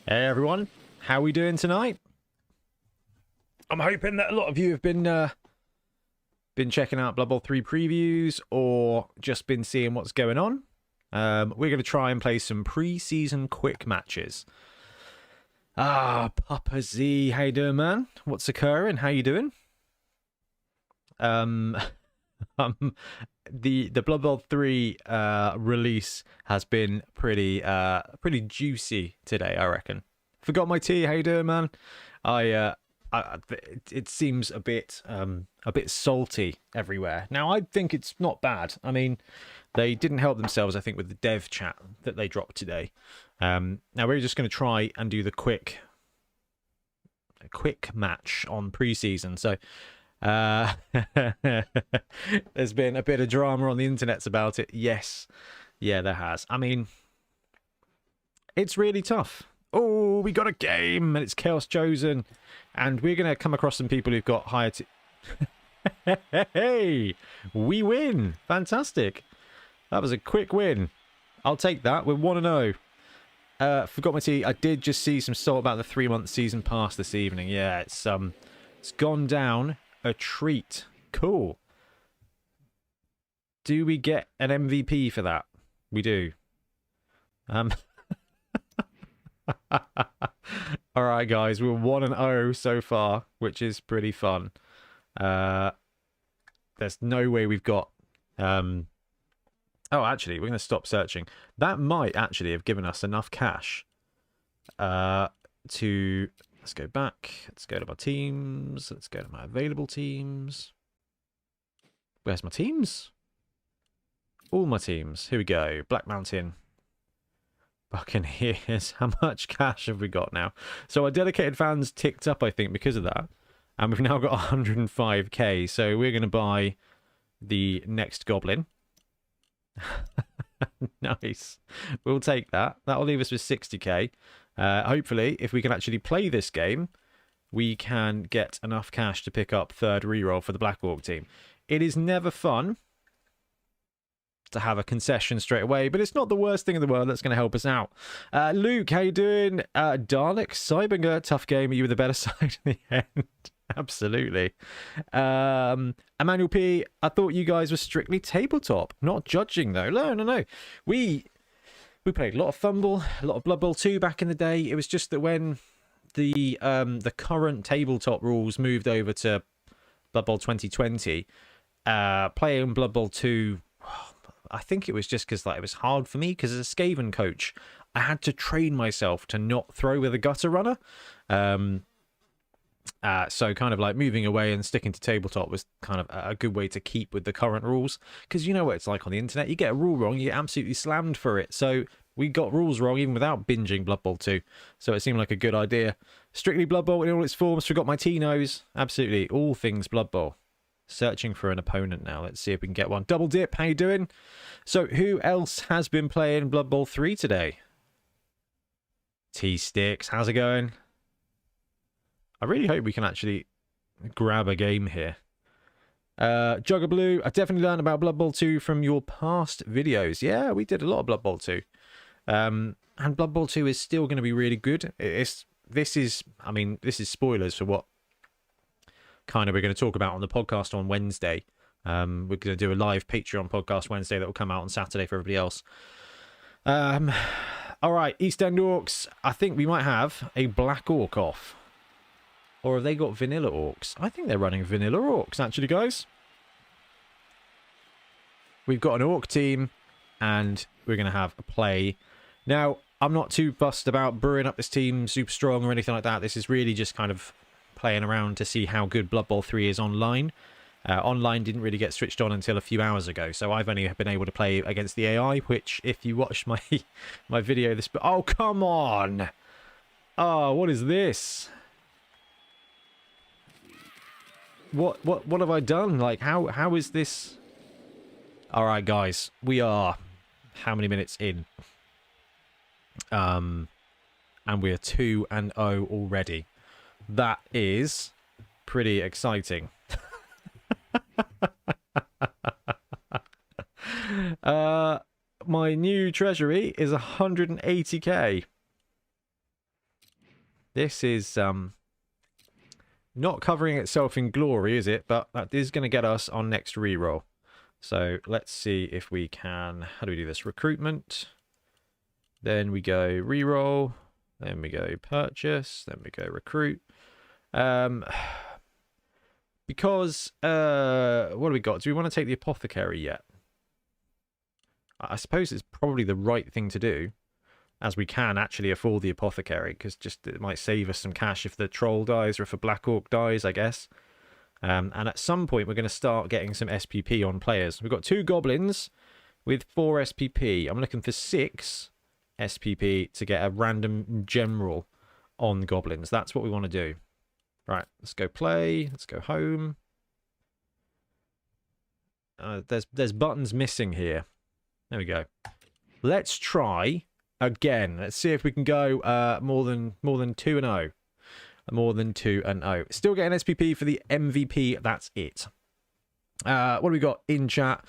Hey everyone, how are we doing tonight? I'm hoping that a lot of you have been checking out Blood Bowl 3 previews or just been seeing what's going on. We're going to try and play some pre-season quick matches. Papa Z, how you doing, man? What's occurring? How you doing? The Blood Bowl 3 release has been pretty juicy today, I reckon. Forgot my tea. How you doing, man? It seems a bit salty everywhere. Now I think it's not bad. I mean, they didn't help themselves, I think, with the dev chat that they dropped today. Now we're just going to try and do the quick match on preseason. So there's been a bit of drama on the internets about it. Yes, yeah, there has. I mean, it's really tough. Oh, we got a game and it's Chaos Chosen, and we're gonna come across some people who've got higher hey, we win. Fantastic. That was a quick win. I'll take that. We're 1-0. Forgot my tea. I did just see some sort about the 3-month season pass this evening. Yeah, it's gone down a treat. Cool. Do we get an MVP for that? We do. All right, guys, we're 1-0 so far, which is pretty fun. There's no way we've got. Oh, actually, we're going to stop searching. That might actually have given us enough cash. Let's go back. Let's go to my teams. Let's go to my available teams. Where's my teams? All my teams. Here we go. Black Mountain. Buccaneers. How much cash have we got now? So our dedicated fans ticked up, I think, because of that. And we've now got 105k. So we're going to buy the next goblin. Nice. We'll take that. That'll leave us with 60k. Hopefully, if we can actually play this game, we can get enough cash to pick up third reroll for the Black Orc team. It is never fun to have a concession straight away, but it's not the worst thing in the world. That's going to help us out. Luke, how you doing? Dalek, Cybinger, tough game. Are you with the better side in the end? Absolutely. Emmanuel P, I thought you guys were strictly tabletop. Not judging, though. No. We played a lot of Fumble, a lot of Blood Bowl 2 back in the day. It was just that when the current tabletop rules moved over to Blood Bowl 2020, playing Blood Bowl 2, I think it was just because it was hard for me, because as a Skaven coach, I had to train myself to not throw with a gutter runner. So kind of like moving away and sticking to tabletop was kind of a good way to keep with the current rules, because you know what it's like on the internet. You get a rule wrong, you get absolutely slammed for it. So we got rules wrong even without binging Blood Bowl 2. So it seemed like a good idea. Strictly Blood Bowl in all its forms. Forgot my T-nose. Absolutely all things Blood Bowl. Searching for an opponent now. Let's see if we can get one. Double Dip, how you doing? So who else has been playing Blood Bowl 3 today? T-Sticks, how's it going? I really hope we can actually grab a game here. Jugger Blue, I definitely learned about Blood Bowl 2 from your past videos. Yeah, we did a lot of Blood Bowl 2. And Blood Bowl 2 is still going to be really good. This is spoilers for what kind of we're going to talk about on the podcast on Wednesday. We're going to do a live Patreon podcast Wednesday that will come out on Saturday for everybody else. All right, East End Orcs. I think we might have a Black Orc off. Or have they got vanilla orcs? I think they're running vanilla orcs, actually, guys. We've got an orc team, and we're going to have a play. Now, I'm not too fussed about brewing up this team super strong or anything like that. This is really just kind of playing around to see how good Blood Bowl 3 is online. Online didn't really get switched on until a few hours ago, so I've only been able to play against the AI, which, if you watched my my video... Oh, come on! Oh, what is this? What have I done? Like, how is this? All right, guys, we are how many minutes in? And we're 2-0 already. That is pretty exciting. My new treasury is 180k. This is not covering itself in glory, is it? But that is going to get us on next reroll. So let's see if we can... How do we do this? Recruitment. Then we go reroll. Then we go purchase. Then we go recruit. Because... what do we got? Do we want to take the apothecary yet? I suppose it's probably the right thing to do, as we can actually afford the apothecary, because just it might save us some cash if the troll dies or if a black orc dies, I guess. And at some point we're going to start getting some SPP on players. We've got 2 goblins with 4 SPP. I'm looking for 6 SPP to get a random general on goblins. That's what we want to do. Right, let's go play. Let's go home. There's buttons missing here. There we go. Let's try again. Let's see if we can go more than 2-0. More than 2-0. Still getting SPP for the MVP. That's it. What do we got in chat?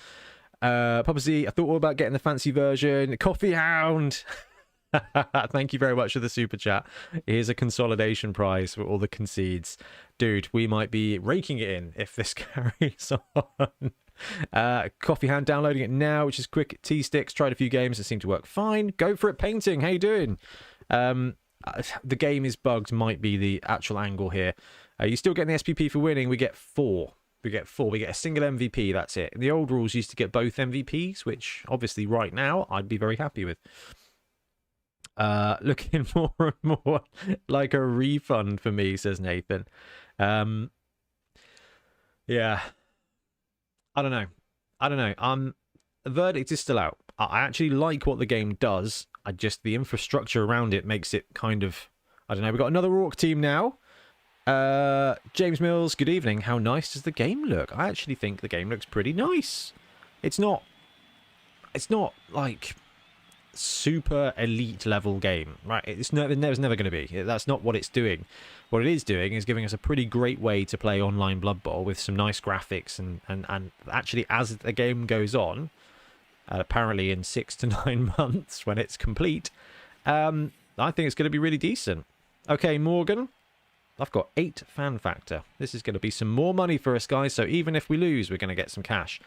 Papa, I thought all about getting the fancy version. Coffee Hound. Thank you very much for the super chat. Here's a consolidation prize for all the concedes. Dude, we might be raking it in if this carries on. Coffee Hand downloading it now, which is quick. T-Sticks, tried a few games that seem to work fine. Go for it, painting. How you doing? The game is bugged might be the actual angle here. You still getting the SPP for winning. We get 4. We get a single MVP. That's it. In the old rules used to get both MVPs, which obviously right now I'd be very happy with. Looking more and more like a refund for me, says Nathan. Yeah. I don't know. The verdict is still out. I actually like what the game does. The infrastructure around it makes it kind of... I don't know. We've got another orc team now. James Mills, good evening. How nice does the game look? I actually think the game looks pretty nice. It's not like super elite level game, right? There's never going to be. That's not what it's doing. What it is doing is giving us a pretty great way to play online Blood Bowl with some nice graphics and actually as the game goes on, apparently in 6 to 9 months when it's complete, I think it's going to be really decent. Okay, Morgan, I've got 8 fan factor. This is going to be some more money for us, guys, so even if we lose, we're going to get some cash.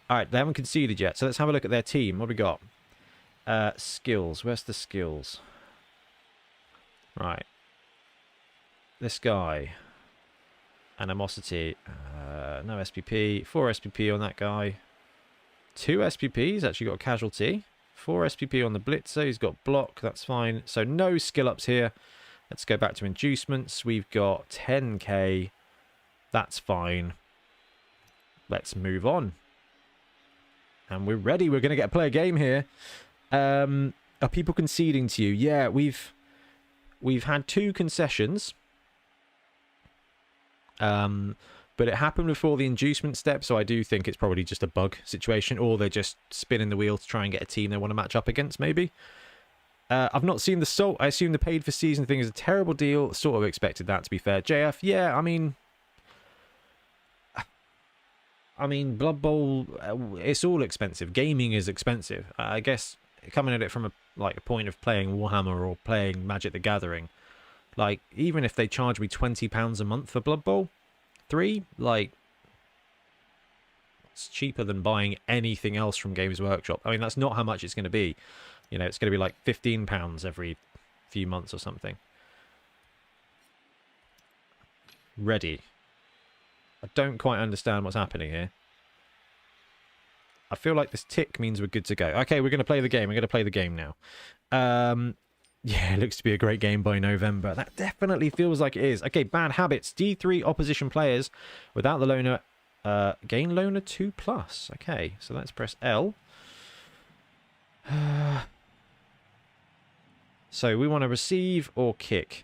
All right, they haven't conceded yet, so let's have a look at their team. What have we got? Skills. Where's the skills? Right. This guy. Animosity. No SPP. 4 SPP on that guy. 2 SPPs. Actually got a casualty. 4 SPP on the Blitzer. He's got block. That's fine. So no skill ups here. Let's go back to inducements. We've got 10k. That's fine. Let's move on. And we're ready. We're going to play a game here. Are people conceding to you? Yeah, we've had 2 concessions. But it happened before the inducement step, so I do think it's probably just a bug situation, or they're just spinning the wheel to try and get a team they want to match up against, maybe. I've not seen the Salt. I assume the paid for season thing is a terrible deal. Sort of expected that, to be fair. JF, yeah, I mean, Blood Bowl, it's all expensive. Gaming is expensive. I guess coming at it from a point of playing Warhammer or playing Magic the Gathering, like, even if they charge me £20 a month for Blood Bowl 3, like, it's cheaper than buying anything else from Games Workshop. I mean, that's not how much it's going to be. You know, it's going to be like £15 every few months or something. Ready. I don't quite understand what's happening here. I feel like this tick means we're good to go. Okay, we're going to play the game. We're going to play the game now. Yeah, it looks to be a great game by November. That definitely feels like it is. Okay, bad habits. D3 opposition players without the loner. Gain loner 2+. Okay, so let's press L. So we want to receive or kick.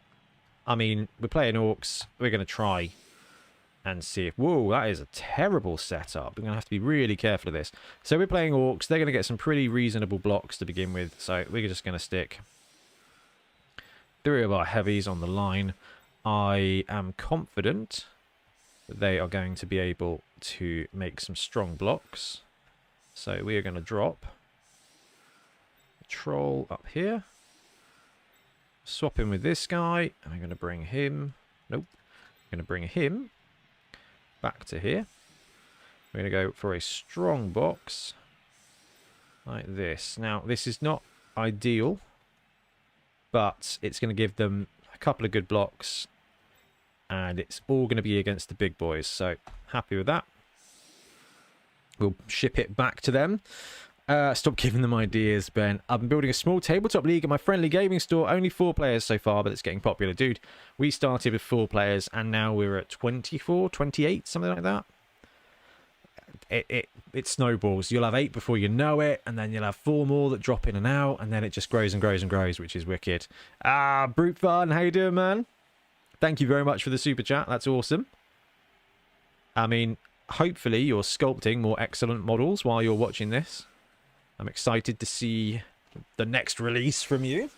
I mean, we're playing orcs. We're going to try and see if... Whoa, that is a terrible setup. We're going to have to be really careful of this. So we're playing orcs. They're going to get some pretty reasonable blocks to begin with. So we're just going to stick 3 of our heavies on the line. I am confident that they are going to be able to make some strong blocks. So we are going to drop a troll up here. Swap in with this guy. I'm going to bring him... Nope. I'm going to bring him back to here. We're going to go for a strong box. Like this. Now, this is not ideal, but it's going to give them a couple of good blocks, and it's all going to be against the big boys, so happy with that. We'll ship it back to them. Stop giving them ideas, Ben. I've been building a small tabletop league at my friendly gaming store. Only 4 players so far, but it's getting popular. Dude, we started with 4 players, and now we're at 24, 28, something like that. It snowballs. You'll have 8 before you know it, and then you'll have 4 more that drop in and out, and then it just grows and grows and grows, which is wicked. Brute Fun, how you doing, man? Thank you very much for the super chat. That's awesome. I mean, hopefully you're sculpting more excellent models while you're watching this. I'm excited to see the next release from you.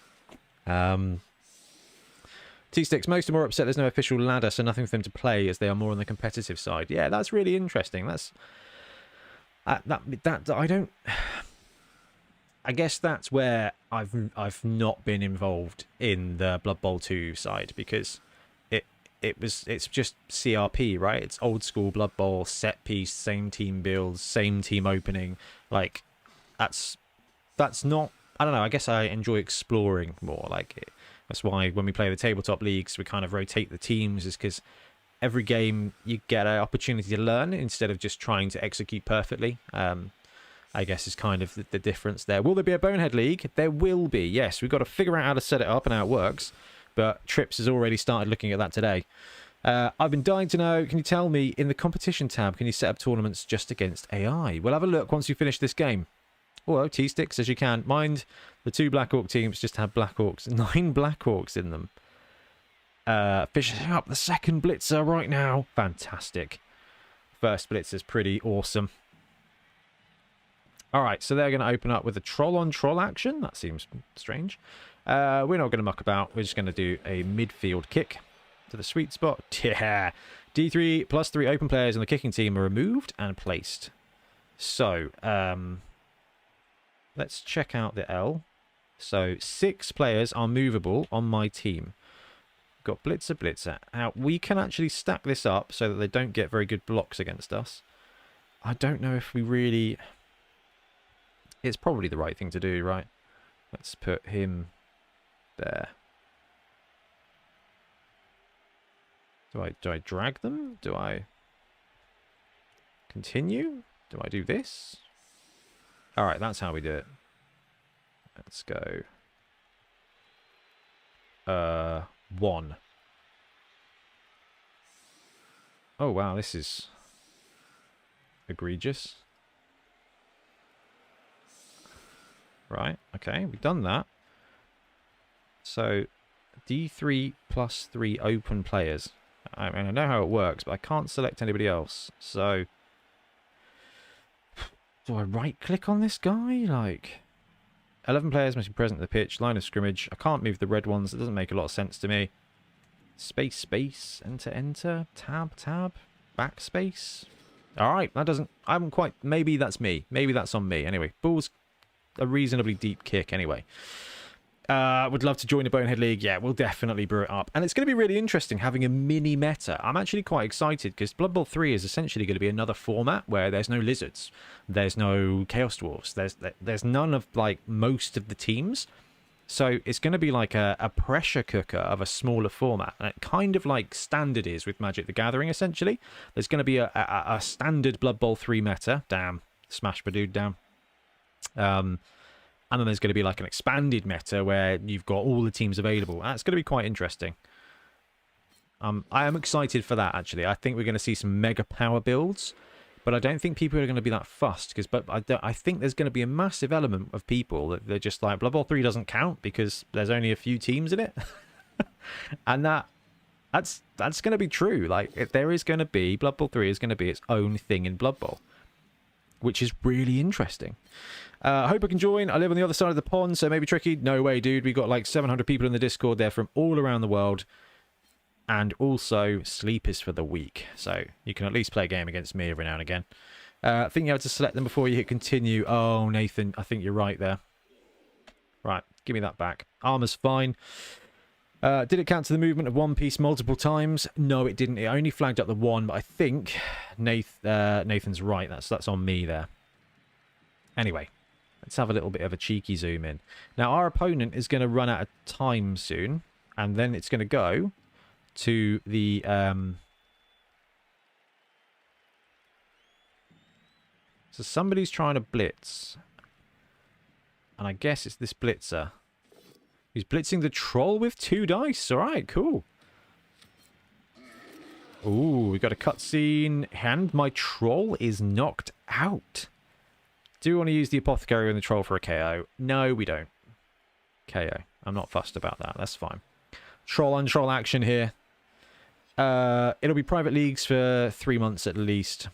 T-Sticks, most are more upset there's no official ladder, so nothing for them to play as they are more on the competitive side. Yeah, that's really interesting. That's... I don't... I guess that's where I've not been involved in the Blood Bowl 2 side, because it's just CRP, right? It's old school Blood Bowl, set piece, same team builds, same team opening. Like, that's not... I don't know, I guess I enjoy exploring more. Like, that's why when we play the tabletop leagues, we kind of rotate the teams, is because every game you get an opportunity to learn instead of just trying to execute perfectly. I guess is kind of the difference there. Will there be a Bonehead League? There will be, yes. We've got to figure out how to set it up and how it works. But Trips has already started looking at that today. I've been dying to know, can you tell me, in the competition tab, can you set up tournaments just against AI? We'll have a look once you finish this game. Well, T-Sticks, as you can. Mind the 2 Black Orc teams just have Black Orcs. 9 Black Orcs in them. Fishing up the second Blitzer right now. Fantastic. First Blitzer's pretty awesome. Alright, so they're going to open up with a troll-on-troll action. That seems strange. We're not going to muck about. We're just going to do a midfield kick to the sweet spot. Yeah. D3 plus 3 open players in the kicking team are removed and placed. So, let's check out the L. So, 6 players are movable on my team. Got Blitzer, Blitzer. Now, we can actually stack this up so that they don't get very good blocks against us. I don't know if we really... It's probably the right thing to do, right? Let's put him there. Do I drag them? Do I continue? Do I do this? Alright, that's how we do it. Let's go. 1. Oh wow, this is egregious. Right, okay, we've done that. So, D3 plus 3 open players. I mean, I know how it works, but I can't select anybody else. So, do I right-click on this guy? Like, 11 players must be present at the pitch, line of scrimmage. I can't move the red ones. It doesn't make a lot of sense to me. Space, space, enter, enter, tab, tab, backspace. Alright, that doesn't... I haven't quite... Maybe that's me. Maybe that's on me. Anyway, ball's a reasonably deep kick anyway. Would love to join the Bonehead League. Yeah, we'll definitely brew it up. And it's going to be really interesting having a mini meta. I'm actually quite excited because Blood Bowl 3 is essentially going to be another format where there's no lizards. There's no Chaos Dwarves. There's none of, like, most of the teams. So it's going to be like a pressure cooker of a smaller format. And it kind of like Standard is with Magic the Gathering, essentially. There's going to be a standard Blood Bowl 3 meta. Damn. Smash my dude down. And then there's going to be like an expanded meta where you've got all the teams available. That's going to be quite interesting. I am excited for that, actually. I think we're going to see some mega power builds, but I don't think people are going to be that fussed. I think there's going to be a massive element of people that they're just like, Blood Bowl 3 doesn't count because there's only a few teams in it. And that's going to be true. Like, if there is going to be, Blood Bowl 3 is going to be its own thing in Blood Bowl, which is really interesting. I hope I can join. I live on the other side of the pond, so maybe tricky. No way, dude. We got like 700 people in the Discord there from all around the world. And also, sleep is for the weak. So you can at least play a game against me every now and again. I think you have to select them before you hit continue. Oh, Nathan, I think you're right there. Right, give me that back. Armor's fine. Did it count to the movement of one piece multiple times? No, it didn't. It only flagged up the one, but I think Nathan's right. That's on me there. Anyway, let's have a little bit of a cheeky zoom in. Now, our opponent is going to run out of time soon, and then it's going to go to the... So somebody's trying to blitz. And I guess it's this blitzer. He's blitzing the troll with 2 dice. All right, cool. Ooh, we got a cutscene. And my troll is knocked out. Do we want to use the apothecary and the troll for a KO? No, we don't. KO. I'm not fussed about that. That's fine. Troll on troll action here. It'll be private leagues for 3 months at least.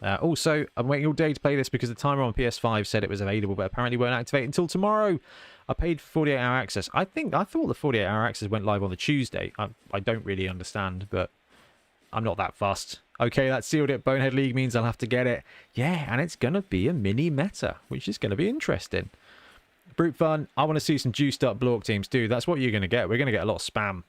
Also, I'm waiting all day to play this because the timer on PS5 said it was available, but apparently won't activate until tomorrow. I paid 48-hour access. I thought the 48-hour access went live on the Tuesday. I don't really understand, but I'm not that fussed. Okay, that sealed it. Bonehead League means I'll have to get it. Yeah, and it's going to be a mini meta, which is going to be interesting. Brute fun. I want to see some juiced up Blork teams, dude. That's what you're going to get. We're going to get a lot of spam.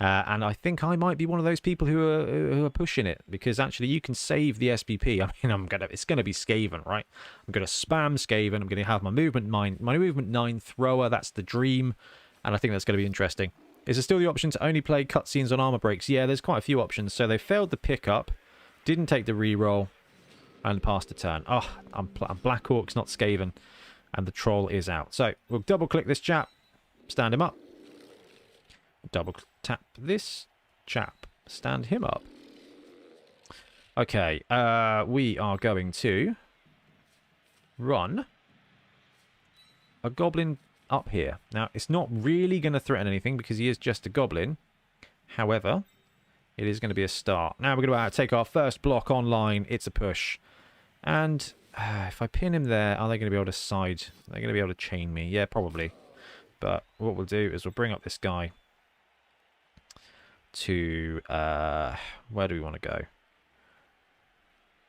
And I think I might be one of those people who are pushing it, because actually you can save the SPP. I mean, it's gonna be Skaven, right? I'm gonna spam Skaven. I'm gonna have my movement 9 thrower. That's the dream, and I think that's gonna be interesting. Is there still the option to only play cutscenes on armor breaks? Yeah, there's quite a few options. So they failed the pickup, didn't take the reroll, and passed the turn. Oh, I'm Black Orcs, not Skaven, and the troll is out. So we'll double click this chap, stand him up. Double tap this chap, stand him up. Okay, we are going to run a goblin up here. Now, it's not really going to threaten anything because he is just a goblin. However, it is going to be a start. Now we're going to take our first block online. It's a push. And if I pin him there, are they going to be able to side? Are they going to be able to chain me? Yeah, probably. But what we'll do is we'll bring up this guy to where do we want to go?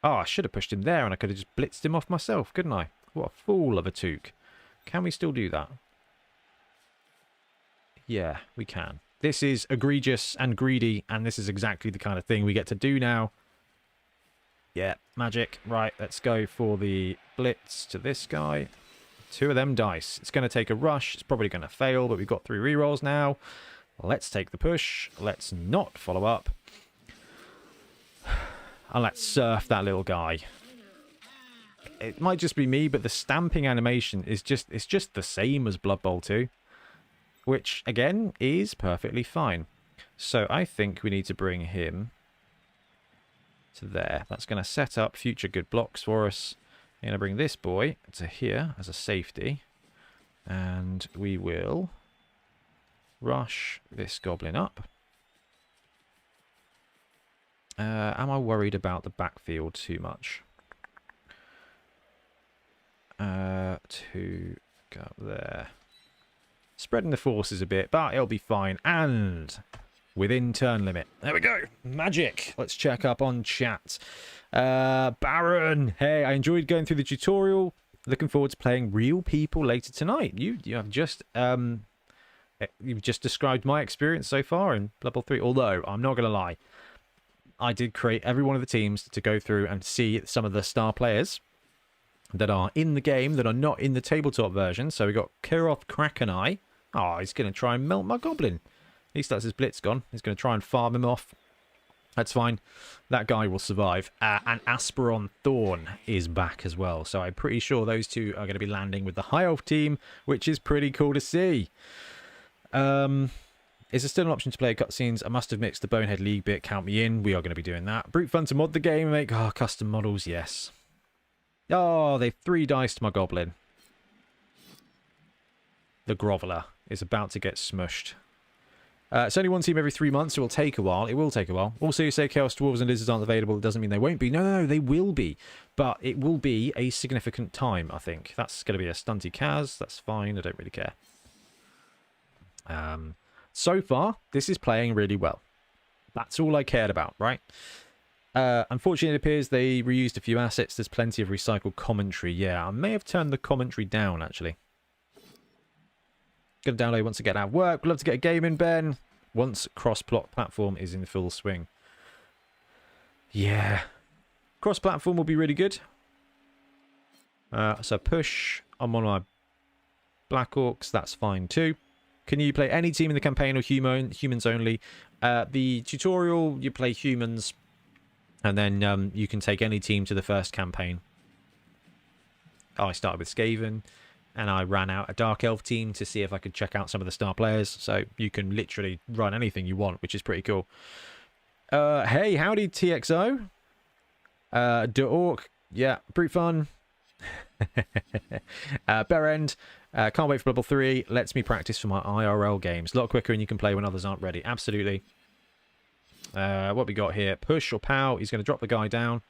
Oh, I should have pushed him there and I could have just blitzed him off myself, couldn't I? What a fool of a toque. Can we still do that? Yeah, we can. This is egregious and greedy, and this is exactly the kind of thing we get to do now. Yeah, magic. Right, let's go for the blitz to this guy. 2 of them dice. It's going to take a rush. It's probably going to fail, but we've got 3 rerolls now. Let's take the push. Let's not follow up. And let's surf that little guy. It might just be me, but the stamping animation is just the same as Blood Bowl 2. Which, again, is perfectly fine. So I think we need to bring him to there. That's going to set up future good blocks for us. I'm going to bring this boy to here as a safety. And we will rush this goblin up. Am I worried about the backfield too much? To go up there. Spreading the forces a bit, but it'll be fine. And within turn limit. There we go. Magic. Let's check up on chat. Baron. Hey, I enjoyed going through the tutorial. Looking forward to playing real people later tonight. You have just you've just described my experience so far in Blood Bowl 3. Although I'm not going to lie, I did create every one of the teams to go through and see some of the star players that are in the game that are not in the tabletop version. So we got Kirov Krakeneye. Oh, he's going to try and melt my goblin. At least that's his blitz gone. He's going to try and farm him off. That's fine. That guy will survive. And Asperon Thorn is back as well. So I'm pretty sure those two are going to be landing with the High Elf team, which is pretty cool to see. Is there still an option to play cutscenes? I must have mixed the Bonehead League bit. Count me in. We are going to be doing that. Brute fun to mod the game and make custom models. Yes. Oh, they've 3-diced my goblin. The Groveler is about to get smushed. It's only one team every 3 months, so it will take a while. It will take a while. Also, you say Chaos Dwarves and Lizards aren't available. It doesn't mean they won't be. No, they will be. But it will be a significant time, I think. That's going to be a stunty Kaz. That's fine. I don't really care. So far, this is playing really well. That's all I cared about, right? Unfortunately, it appears they reused a few assets. There's plenty of recycled commentary. Yeah, I may have turned the commentary down, actually. Gonna download once I get out of work. Would love to get a game in, Ben. Once cross-plot platform is in full swing. Yeah. Cross-platform will be really good. So push. I'm on my Black Orcs. That's fine too. Can you play any team in the campaign or humans only? The tutorial, you play humans. And then you can take any team to the first campaign. I started with Skaven. And I ran out a Dark Elf team to see if I could check out some of the star players. So you can literally run anything you want, which is pretty cool. Hey, howdy, TXO. De Orc. Yeah, pretty fun. Berend. Can't wait for Blood Bowl 3. Lets me practice for my IRL games. A lot quicker and you can play when others aren't ready. Absolutely. What we got here? Push or pow. He's going to drop the guy down.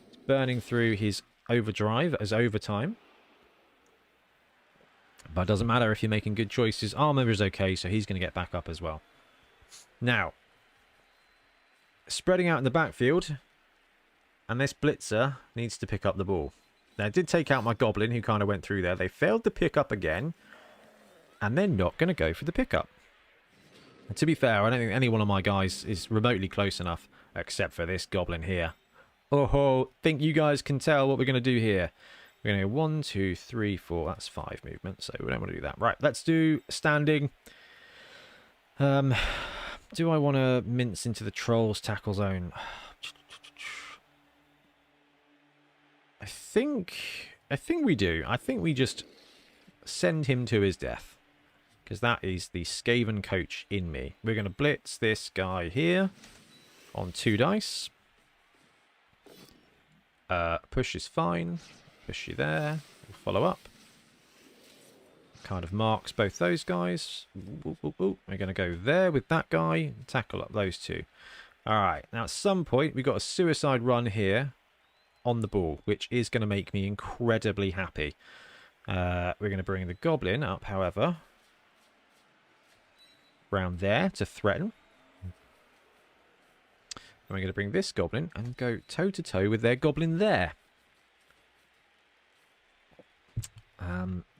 He's burning through his overdrive as overtime. But it doesn't matter if you're making good choices. Armor is okay, so he's going to get back up as well. Now, spreading out in the backfield. And this blitzer needs to pick up the ball. Now, I did take out my goblin who kind of went through there. They failed to pick up again. And they're not going to go for the pickup. And to be fair, I don't think any one of my guys is remotely close enough. Except for this goblin here. Oh, think you guys can tell what we're going to do here. We're going to go 1, 2, 3, 4. That's 5 movement, so we don't want to do that. Right, let's do standing. Do I want to mince into the trolls tackle zone? I think we do. I think we just send him to his death. Because that is the Skaven coach in me. We're going to blitz this guy here on 2 dice. Push is fine. Push you there. We'll follow up. Kind of marks both those guys. We're going to go there with that guy. Tackle up those two. Alright, now at some point we've got a suicide run here on the ball, which is going to make me incredibly happy. We're going to bring the goblin up, however. Around there to threaten. And we're going to bring this goblin and go toe-to-toe with their goblin there.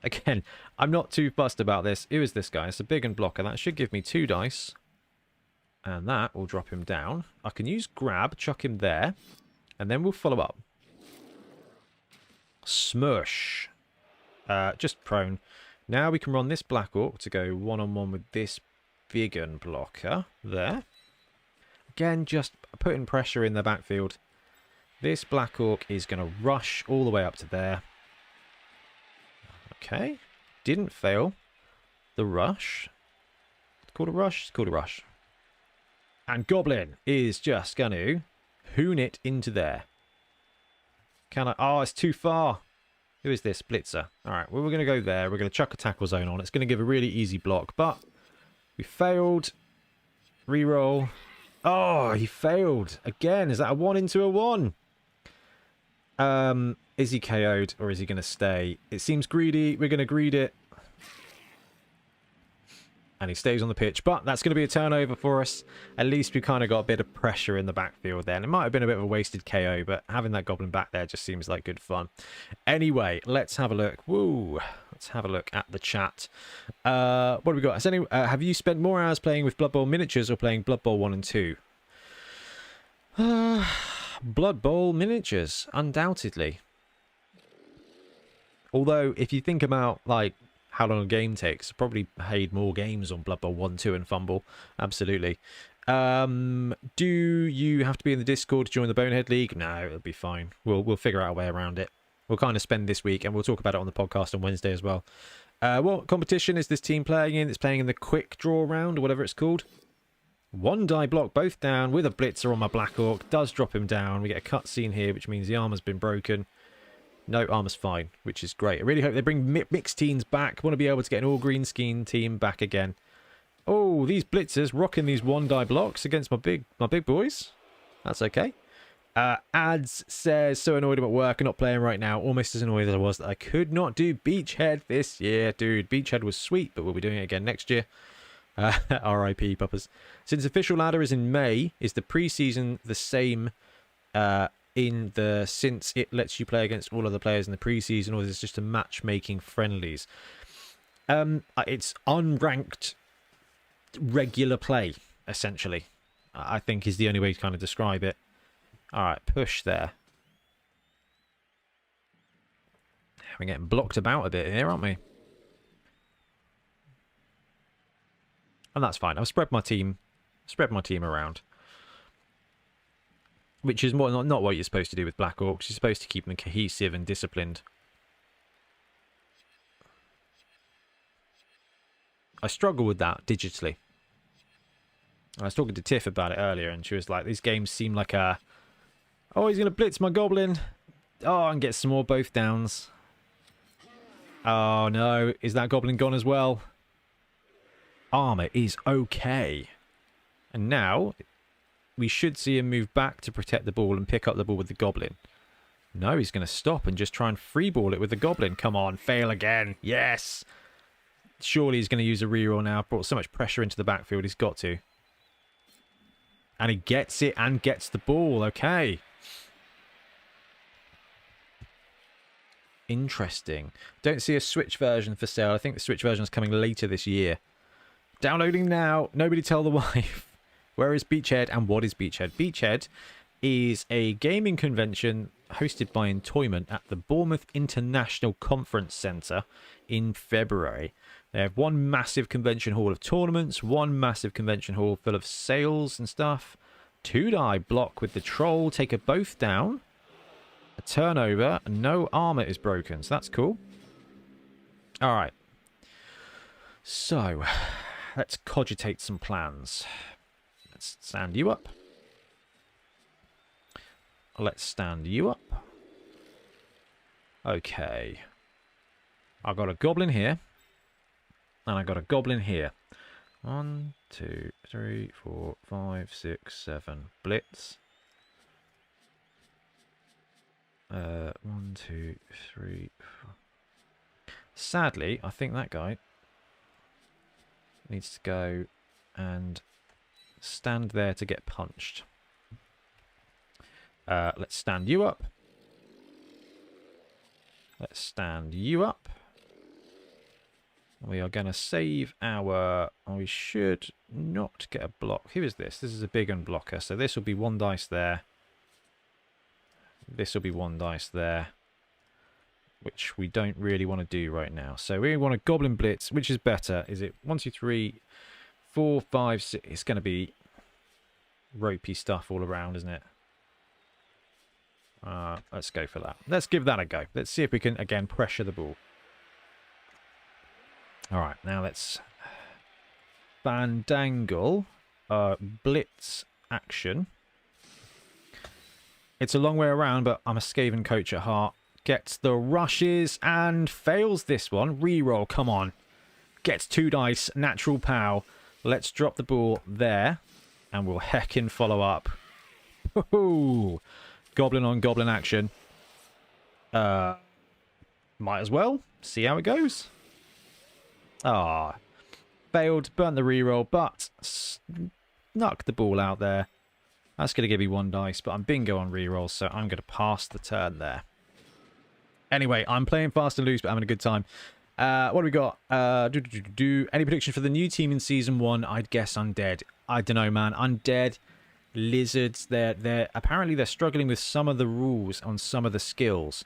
Again, I'm not too fussed about this. Who is this guy? It's a big and blocker. That should give me 2 dice. And that will drop him down. I can use grab, chuck him there. And then we'll follow up. Smush. Just prone. Now we can run this Black Orc to go one-on-one with this big and blocker there. Again, just putting pressure in the backfield. This Black Orc is going to rush all the way up to there. Okay, didn't fail the rush. It's called a rush. It's called a rush. And Goblin is just going to hoon it into there. Can I? Oh, it's too far. Who is this? Blitzer. All right, well, we're going to go there. We're going to chuck a tackle zone on. It's going to give a really easy block, but we failed. Reroll. Oh, he failed. Again, is that a 1 into a 1? Is he KO'd or is he going to stay? It seems greedy. We're going to greed it. And he stays on the pitch. But that's going to be a turnover for us. At least we kind of got a bit of pressure in the backfield there. And it might have been a bit of a wasted KO. But having that goblin back there just seems like good fun. Anyway, let's have a look. Woo. Let's have a look at the chat. What have we got? Have you spent more hours playing with Blood Bowl miniatures or playing Blood Bowl 1 and 2? Blood Bowl miniatures, undoubtedly. Although, if you think about like how long a game takes, I probably played more games on Blood Bowl 1, 2, and Fumble. Absolutely. Do you have to be in the Discord to join the Bonehead League? No, it'll be fine. We'll figure out a way around it. We'll kind of spend this week, and we'll talk about it on the podcast on Wednesday as well. What competition is this team playing in? It's playing in the quick draw round, or whatever it's called. 1 die block, both down, with a blitzer on my Black Orc. Does drop him down. We get a cutscene here, which means the armor's been broken. No, armor's fine, which is great. I really hope they bring mixed teams back. I want to be able to get an all-green skin team back again. Oh, these blitzers rocking these 1 die blocks against my big boys. That's okay. Ads says, so annoyed about work and not playing right now. Almost as annoyed as I was that I could not do Beachhead this year. Dude, Beachhead was sweet, but we'll be doing it again next year. RIP, puppers. Since official ladder is in May, is the preseason the same since it lets you play against all other players in the preseason, or is this just a matchmaking friendlies? It's unranked regular play, essentially. I think is the only way to kind of describe it. All right, push there. We're getting blocked about a bit here, aren't we? And that's fine. I've spread my team around. Which is more not what you're supposed to do with Black Orcs. You're supposed to keep them cohesive and disciplined. I struggle with that digitally. I was talking to Tiff about it earlier, and she was like, these games seem like a... Oh, he's going to blitz my goblin. Oh, and get some more both downs. Oh, no. Is that goblin gone as well? Armor is okay. And now, we should see him move back to protect the ball and pick up the ball with the goblin. No, he's going to stop and just try and freeball it with the goblin. Come on, fail again. Yes! Surely he's going to use a reroll now. Brought so much pressure into the backfield, he's got to. And he gets it and gets the ball. Okay. Interesting. Don't see a Switch version for sale. I think the Switch version is coming later this year. Downloading now. Nobody tell the wife. Where is Beachhead and what is Beachhead? Beachhead is a gaming convention hosted by Entoyment at the Bournemouth International Conference Centre in February. They have one massive convention hall of tournaments, one massive convention hall full of sales and stuff. 2-die block with the troll, take a both down, a turnover, and no armor is broken, so that's cool. Alright. So, let's cogitate some plans. Let's stand you up. Let's stand you up. Okay. I've got a goblin here. And I got a goblin here. 1, 2, 3, 4, 5, 6, 7. Blitz. 1, 2, 3, 4. Sadly, I think that guy needs to go and stand there to get punched. Let's stand you up. Let's stand you up. We are going to save our... we should not get a block. Who is this? This is a big unblocker. So this will be 1 dice there. This will be 1 dice there. Which we don't really want to do right now. So we want a Goblin Blitz. Which is better? Is it 1, 2, 3, 4, 5, 6? It's going to be ropey stuff all around, isn't it? Let's go for that. Let's give that a go. Let's see if we can, again, pressure the ball. Alright, now let's bandangle blitz action. It's a long way around, but I'm a Skaven coach at heart. Gets the rushes and fails this one. Reroll, come on. Gets 2 dice, natural pow. Let's drop the ball there, and we'll heckin' follow up. Woohoo! Goblin on goblin action. Might as well. See how it goes. Ah, failed, burnt the reroll, but snuck the ball out there. That's going to give me 1 dice, but I'm bingo on rerolls, so I'm going to pass the turn there. Anyway, I'm playing fast and loose, but having a good time. What do we got? Any prediction for the new team in Season 1? I'd guess Undead. I don't know, man. Undead, Lizards, apparently they're struggling with some of the rules on some of the skills.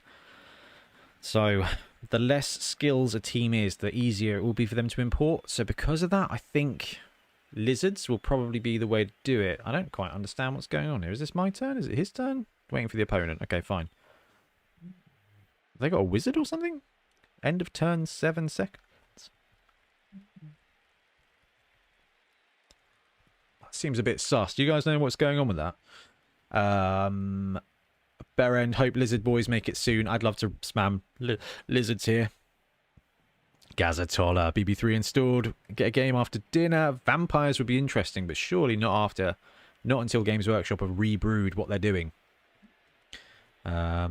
So... the less skills a team is, the easier it will be for them to import. So because of that, I think Lizards will probably be the way to do it. I don't quite understand what's going on here. Is this my turn? Is it his turn? Waiting for the opponent. Okay, fine. Have they got a wizard or something? End of turn 7 seconds. That seems a bit sus. Do you guys know what's going on with that? Bare end, hope Lizard boys make it soon. I'd love to spam Lizards here. Gazatola, BB3 installed. Get a game after dinner. Vampires would be interesting, but surely not until Games Workshop have rebrewed what they're doing. I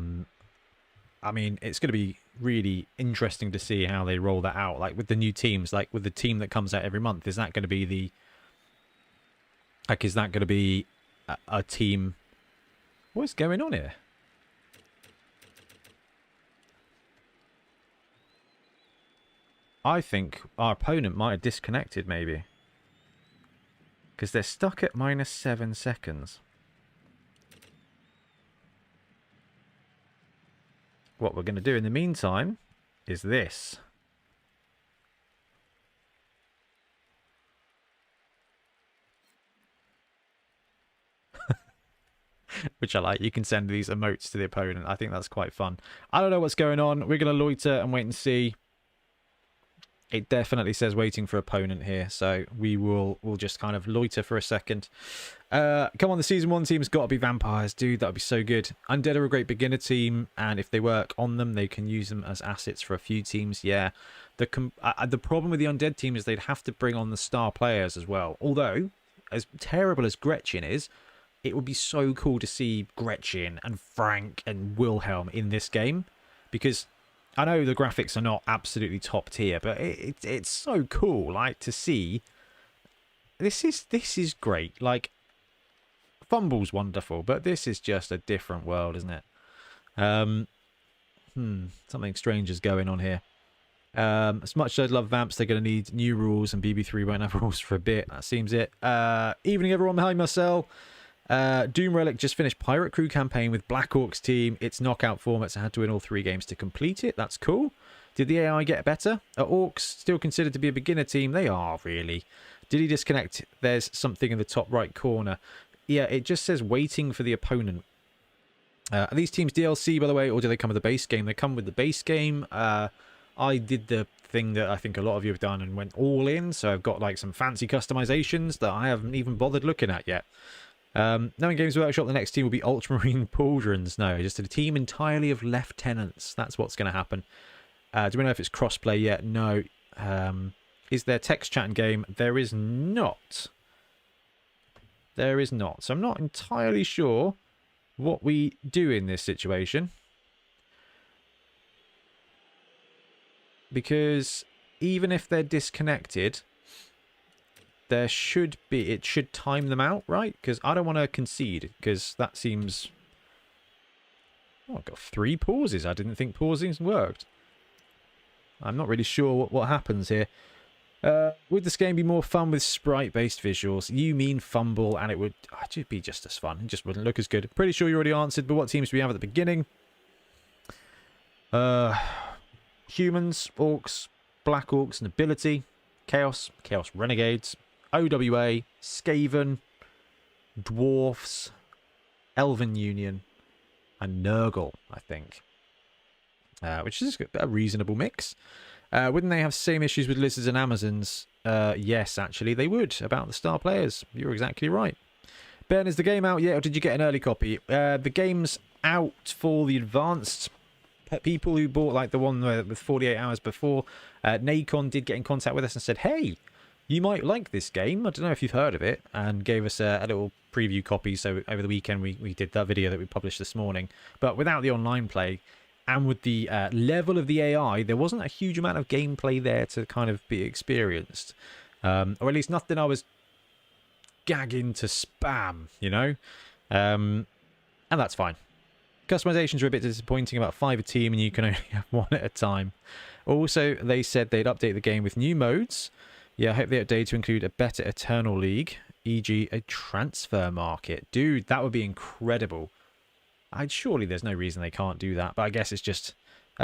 mean, it's going to be really interesting to see how they roll that out. Like with the new teams, like with the team that comes out every month, is that going to be the... like, is that going to be a team... What's going on here? I think our opponent might have disconnected, maybe. Because they're stuck at -7 seconds. What we're going to do in the meantime is this. Which I like. You can send these emotes to the opponent. I think that's quite fun. I don't know what's going on. We're going to loiter and wait and see. It definitely says waiting for opponent here, so we'll just kind of loiter for a second. Come on, the Season 1 team's got to be vampires, dude. That would be so good. Undead are a great beginner team, and if they work on them, they can use them as assets for a few teams. Yeah, the problem with the Undead team is they'd have to bring on the star players as well. Although, as terrible as Gretchen is, it would be so cool to see Gretchen and Frank and Wilhelm in this game, because I know the graphics are not absolutely top tier, but it's so cool, like, to see. This is great. Like, Fumble's wonderful, but this is just a different world, isn't it? Something strange is going on here. As much as I love Vamps, they're going to need new rules, and BB3 won't have rules for a bit. That seems it. Evening, everyone. Hi, Marcel. Doom Relic just finished Pirate Crew campaign with Black Orcs team. It's knockout format, so had to win all 3 games to complete it. That's cool. Did the AI get better? Are Orcs still considered to be a beginner team? They are, really. Did he disconnect? There's something in the top right corner. Yeah, it just says waiting for the opponent. Are these teams DLC, by the way, or do they come with the base game? They come with the base game. I did the thing that I think a lot of you have done and went all in, so I've got like some fancy customizations that I haven't even bothered looking at yet. Knowing Games Workshop, the next team will be Ultramarine Pauldrons. No, just a team entirely of lieutenants. That's what's going to happen. Do we know if it's crossplay yet? No. Is there text chat in game? There is not. There is not. So I'm not entirely sure what we do in this situation. Because even if they're disconnected, there should be, it should time them out, right? Because I don't want to concede, because that seems... Oh, I've got 3 pauses. I didn't think pausing worked. I'm not really sure what happens here. Would this game be more fun with sprite-based visuals? You mean Fumble, and it would be just as fun. It just wouldn't look as good. Pretty sure you already answered, but what teams do we have at the beginning? Humans, Orcs, Black Orcs, Nobility, Chaos Renegades, OWA, Skaven, Dwarfs, Elven Union, and Nurgle, I think. Which is a reasonable mix. Wouldn't they have same issues with Lizards and Amazons? Yes, actually, they would, about the star players. You're exactly right. Ben, is the game out yet, or did you get an early copy? The game's out for the advanced people who bought like the one with 48 hours before. Nacon did get in contact with us and said, hey, you might like this game. I don't know if you've heard of it, and gave us a little preview copy. So over the weekend, we did that video that we published this morning. But without the online play, and with the level of the AI, there wasn't a huge amount of gameplay there to kind of be experienced. Or at least nothing I was gagging to spam, you know? And that's fine. Customizations are a bit disappointing, about 5 a team, and you can only have 1 at a time. Also, they said they'd update the game with new modes. Yeah, I hope they update to include a better Eternal League, e.g. a transfer market. Dude, that would be incredible. Surely there's no reason they can't do that, but I guess it's just...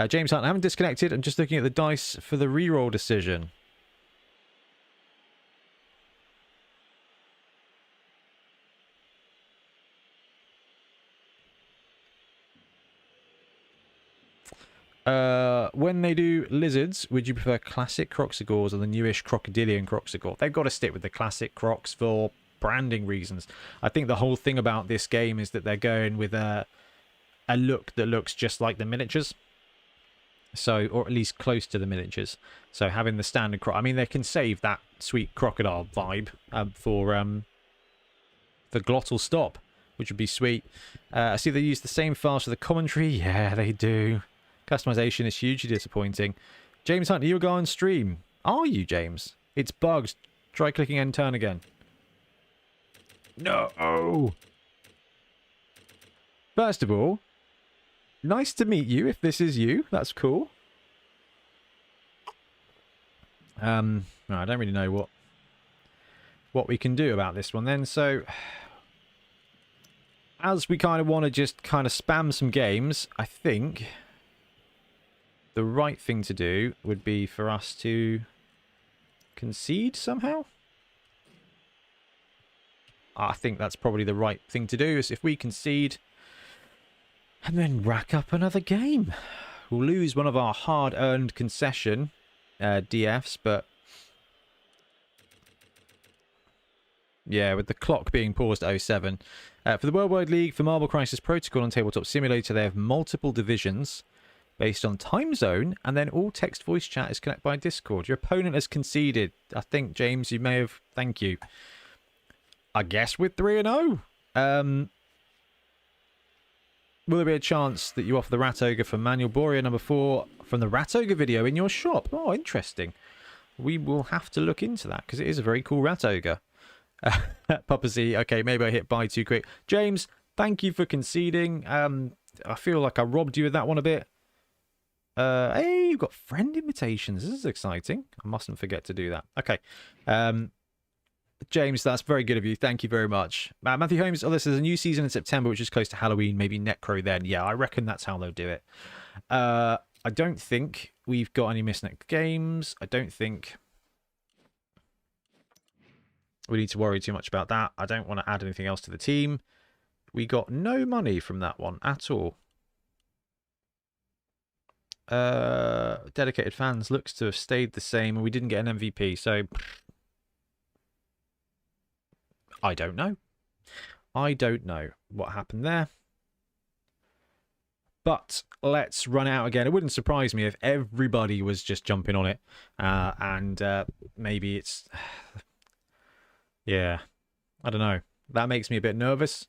James Hunt, I haven't disconnected. I'm just looking at the dice for the reroll decision. When they do lizards, would you prefer classic Croxigores or the newish crocodilian Croxigore? They've got to stick with the classic Crocs for branding reasons. I think the whole thing about this game is that they're going with a look that looks just like the miniatures. So, or at least close to the miniatures. So having the standard croc, I mean, they can save that sweet crocodile vibe for Glottal Stop, which would be sweet. I see they use the same files for the commentary. Yeah, they do. Customization is hugely disappointing. James Hunt, are you a guy on stream? Are you, James? It's bugged. Try clicking end turn again. No! First of all, nice to meet you if this is you. That's cool. No, I don't really know what we can do about this one then. So, as we kind of want to just kind of spam some games, I think the right thing to do would be for us to concede somehow. I think that's probably the right thing to do, is if we concede and then rack up another game. We'll lose one of our hard-earned concession DFs, but yeah, with the clock being paused at 07. For the Worldwide League, for Marble Crisis Protocol and Tabletop Simulator, they have multiple divisions based on time zone, and then all text voice chat is connected by Discord. Your opponent has conceded. I think, James, you may have... Thank you. I guess we're 3-0. Will there be a chance that you offer the Rat Ogre for Manuel Boria number 4 from the Rat Ogre video in your shop? Oh, interesting. We will have to look into that, because it is a very cool Rat Ogre. Papa Z, okay, maybe I hit buy too quick. James, thank you for conceding. I feel like I robbed you of that one a bit. Hey, you've got friend invitations. This is exciting. I mustn't forget to do that. Okay. James, that's very good of you. Thank you very much. Matthew Holmes, oh, this is a new season in September, which is close to Halloween. Maybe Necro then. Yeah, I reckon that's how they'll do it. I don't think we've got any missing games. I don't think we need to worry too much about that. I don't want to add anything else to the team. We got no money from that one at all. Dedicated fans looks to have stayed the same, and we didn't get an MVP, so I don't know. I don't know what happened there. But let's run out again. It wouldn't surprise me if everybody was just jumping on it. And maybe it's... yeah, I don't know. That makes me a bit nervous.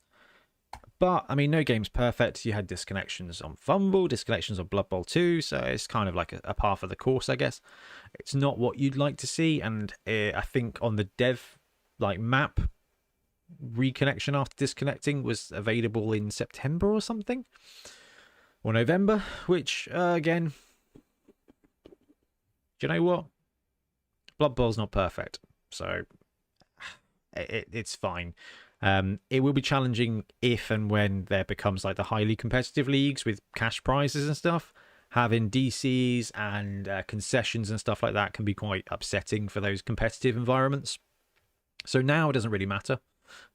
But, I mean, no game's perfect. You had disconnections on Fumble, disconnections on Blood Bowl 2, so it's kind of like a par for the course, I guess. It's not what you'd like to see, and I think on the dev map, reconnection after disconnecting was available in September or something, or November, which, again, do you know what? Blood Bowl's not perfect, so it's fine. It will be challenging if and when there becomes like the highly competitive leagues with cash prizes and stuff. Having DCs and concessions and stuff like that can be quite upsetting for those competitive environments. So now it doesn't really matter.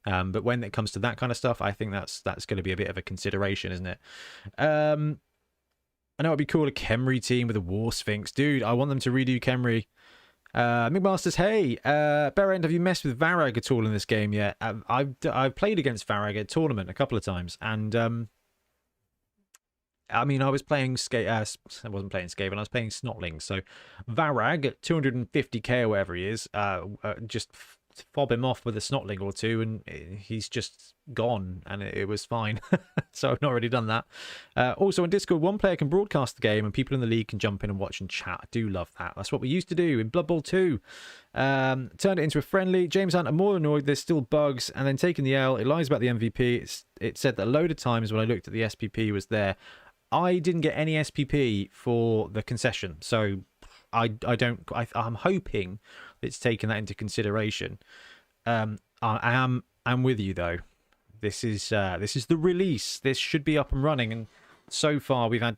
But when it comes to that kind of stuff, I think that's going to be a bit of a consideration, isn't it? I know it'd be cool, a Khemri team with a War Sphinx. Dude, I want them to redo Khemri. McMasters, hey, Berend, have you messed with Varag at all in this game yet? I've played against Varag at tournament a couple of times, and I mean, I was playing I wasn't playing Skaven, I was playing Snotling. So Varag at 250k or whatever he is, just fob him off with a Snotling or two, and he's just gone, and it was fine. So I've not really done that. Also on Discord, one player can broadcast the game and people in the league can jump in and watch and chat. I do love that. That's what we used to do in Blood Bowl 2. Turned it into a friendly. James Hunt, I'm more annoyed there's still bugs, and then taking the L. It lies about the MVP. It said that a load of times when I looked at the SPP was there. I didn't get any SPP for the concession, so I'm hoping it's taken that into consideration. I'm with you though. This is the release. This should be up and running, and so far we've had,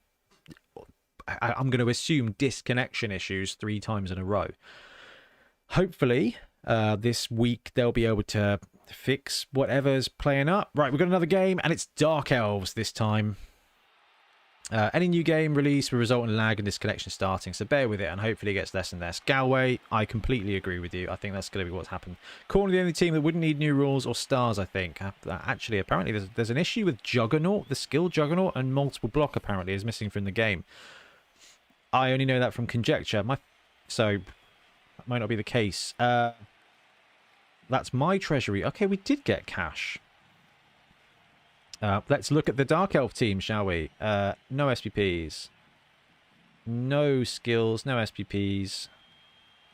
I'm going to assume, disconnection issues 3 times in a row. Hopefully this week they'll be able to fix whatever's playing up. Right, we've got another game, and it's Dark Elves this time. Any new game release will result in lag and disconnection starting, so bear with it, and hopefully it gets less and less. Galway, I completely agree with you. I think that's going to be what's happened. Khorne, the only team that wouldn't need new rules or stars, I think. Actually, apparently there's an issue with Juggernaut. The skill Juggernaut and multiple block apparently is missing from the game. I only know that from conjecture. So that might not be the case. That's my treasury. Okay, we did get cash. Let's look at the Dark Elf team, shall we? No SPPs. No skills, no SPPs.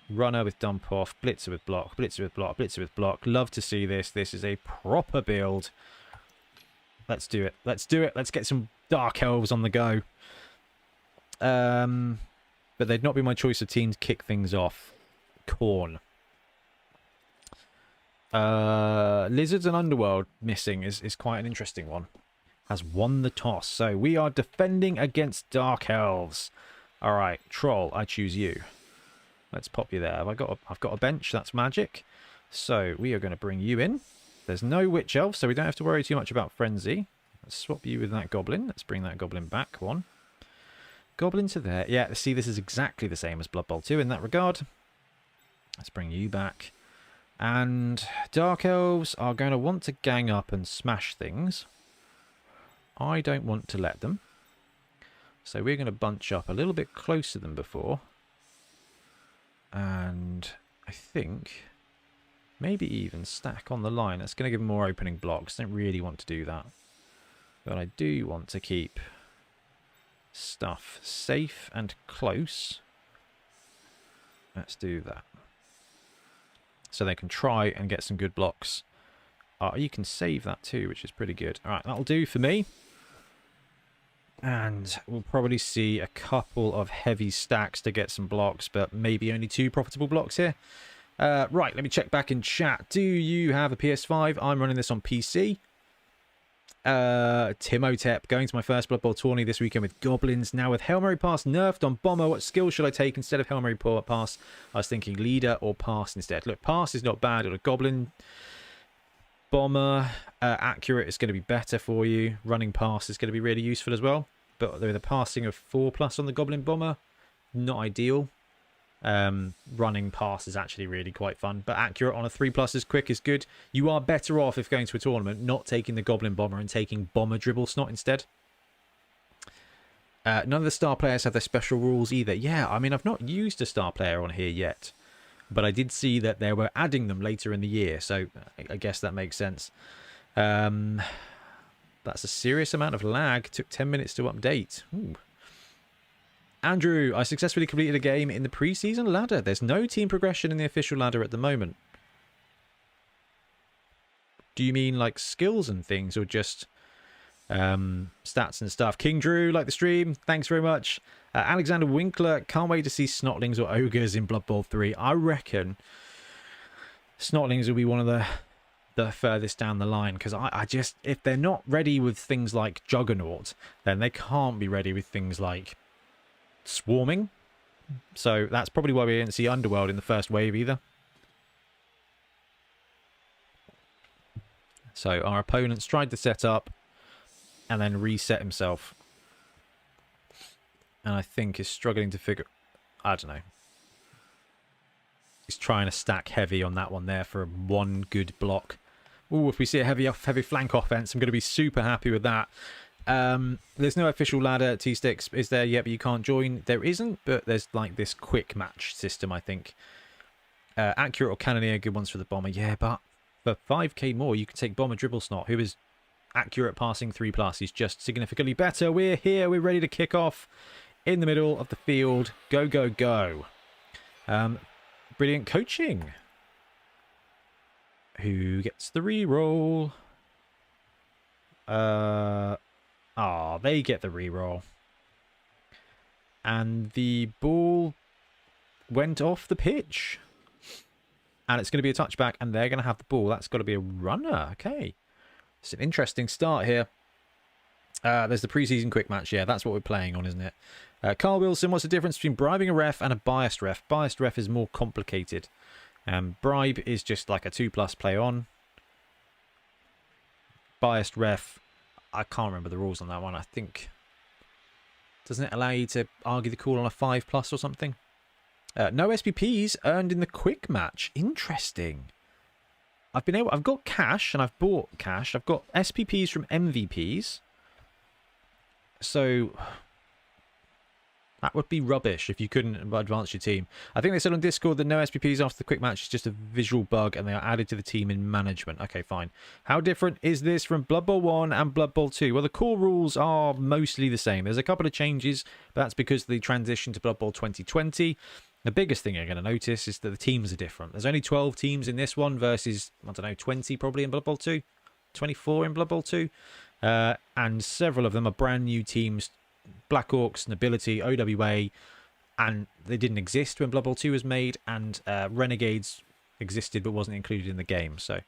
Runner with dump off. Blitzer with block. Blitzer with block. Blitzer with block. Love to see this. This is a proper build. Let's do it. Let's do it. Let's get some Dark Elves on the go. But they'd not be my choice of team to kick things off. Khorne. Lizards and Underworld missing is quite an interesting one. Has won the toss. So we are defending against Dark Elves. Alright, Troll, I choose you. Let's pop you there. I've got a bench, that's magic. So we are going to bring you in. There's no Witch Elf, so we don't have to worry too much about Frenzy. Let's swap you with that Goblin. Let's bring that Goblin back. One. Goblin to there. Yeah, see, this is exactly the same as Blood Bowl 2 in that regard. Let's bring you back. And Dark Elves are going to want to gang up and smash things. I don't want to let them. So we're going to bunch up a little bit closer than before. And I think maybe even stack on the line. That's going to give them more opening blocks. Don't really want to do that. But I do want to keep stuff safe and close. Let's do that. So they can try and get some good blocks. You can save that too, which is pretty good. Alright, that'll do for me. And we'll probably see a couple of heavy stacks to get some blocks, but maybe only 2 profitable blocks here. Right, let me check back in chat. Do you have a PS5? I'm running this on PC. Timotep, going to my first Blood Bowl tourney this weekend with Goblins. Now with Hail Mary Pass nerfed on Bomber, what skill should I take instead of Hail Mary Pass? I was thinking Leader or Pass instead. Look, Pass is not bad on a Goblin. Bomber, Accurate is going to be better for you. Running Pass is going to be really useful as well. But with a passing of 4+ on the Goblin Bomber, not ideal. Running Pass is actually really quite fun, but Accurate on a 3+ is quick is good. You are better off, if going to a tournament, not taking the Goblin Bomber and taking Bomber Dribble Snot instead. None of the star players have their special rules either. Yeah, I mean, I've not used a star player on here yet, but I did see that they were adding them later in the year, so I guess that makes sense. That's a serious amount of lag. Took 10 minutes to update. Ooh. Andrew, I successfully completed a game in the pre-season ladder. There's no team progression in the official ladder at the moment. Do you mean like skills and things, or just stats and stuff? King Drew, like the stream. Thanks very much. Alexander Winkler, can't wait to see Snotlings or Ogres in Blood Bowl 3. I reckon Snotlings will be one of the furthest down the line, because I just, if they're not ready with things like Juggernaut, then they can't be ready with things like Swarming. So that's probably why we didn't see Underworld in the first wave either. So our opponent's tried to set up and then reset himself, and I think is struggling to figure, I don't know. He's trying to stack heavy on that one there for one good block. Ooh, if we see a heavy flank offense, I'm going to be super happy with that. There's no official ladder, T-Sticks is there yet, but you can't join. There isn't, but there's like this quick match system, I think. Accurate or Cannoneer, good ones for the Bomber. Yeah, but for 5k more, you can take Bomber Dribble Snot, who is accurate passing 3+. He's just significantly better. We're here. We're ready to kick off in the middle of the field. Go, go, go. Brilliant coaching. Who gets the reroll? They get the reroll. And the ball went off the pitch. And it's going to be a touchback, and they're going to have the ball. That's got to be a runner. Okay. It's an interesting start here. There's the preseason quick match. Yeah, that's what we're playing on, isn't it? Carl Wilson, what's the difference between bribing a ref and a biased ref? Biased ref is more complicated. Bribe is just like a 2+ play on. Biased ref, I can't remember the rules on that one. I think, doesn't it allow you to argue the call on a 5+ or something? No SPPs earned in the quick match. Interesting. I've got cash and I've bought cash. I've got SPPs from MVPs. So that would be rubbish if you couldn't advance your team. I think they said on Discord that no SPPs after the quick match is just a visual bug, and they are added to the team in management. Okay, fine. How different is this from Blood Bowl 1 and Blood Bowl 2? Well, the core rules are mostly the same. There's a couple of changes, but that's because of the transition to Blood Bowl 2020. The biggest thing you're going to notice is that the teams are different. There's only 12 teams in this one versus, I don't know, 20 probably in Blood Bowl 2. 24 in Blood Bowl 2. And several of them are brand new teams. Black Orcs, Nobility, OWA, and they didn't exist when Blood Bowl 2 was made, and Renegades existed but wasn't included in the game. So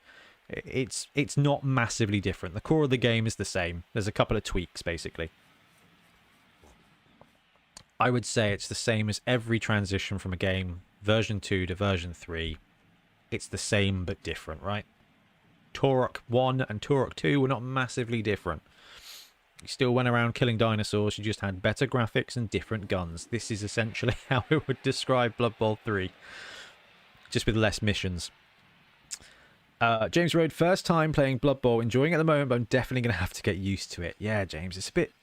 it's not massively different. The core of the game is the same. There's a couple of tweaks, basically. I would say it's the same as every transition from a game, version 2 to version 3. It's the same but different, right? Turok 1 and Turok 2 were not massively different. You still went around killing dinosaurs, you just had better graphics and different guns. This is essentially how I would describe Blood Bowl 3. Just with less missions. James Road, first time playing Blood Bowl, enjoying it at the moment, but I'm definitely going to have to get used to it. Yeah, James, it's a bit...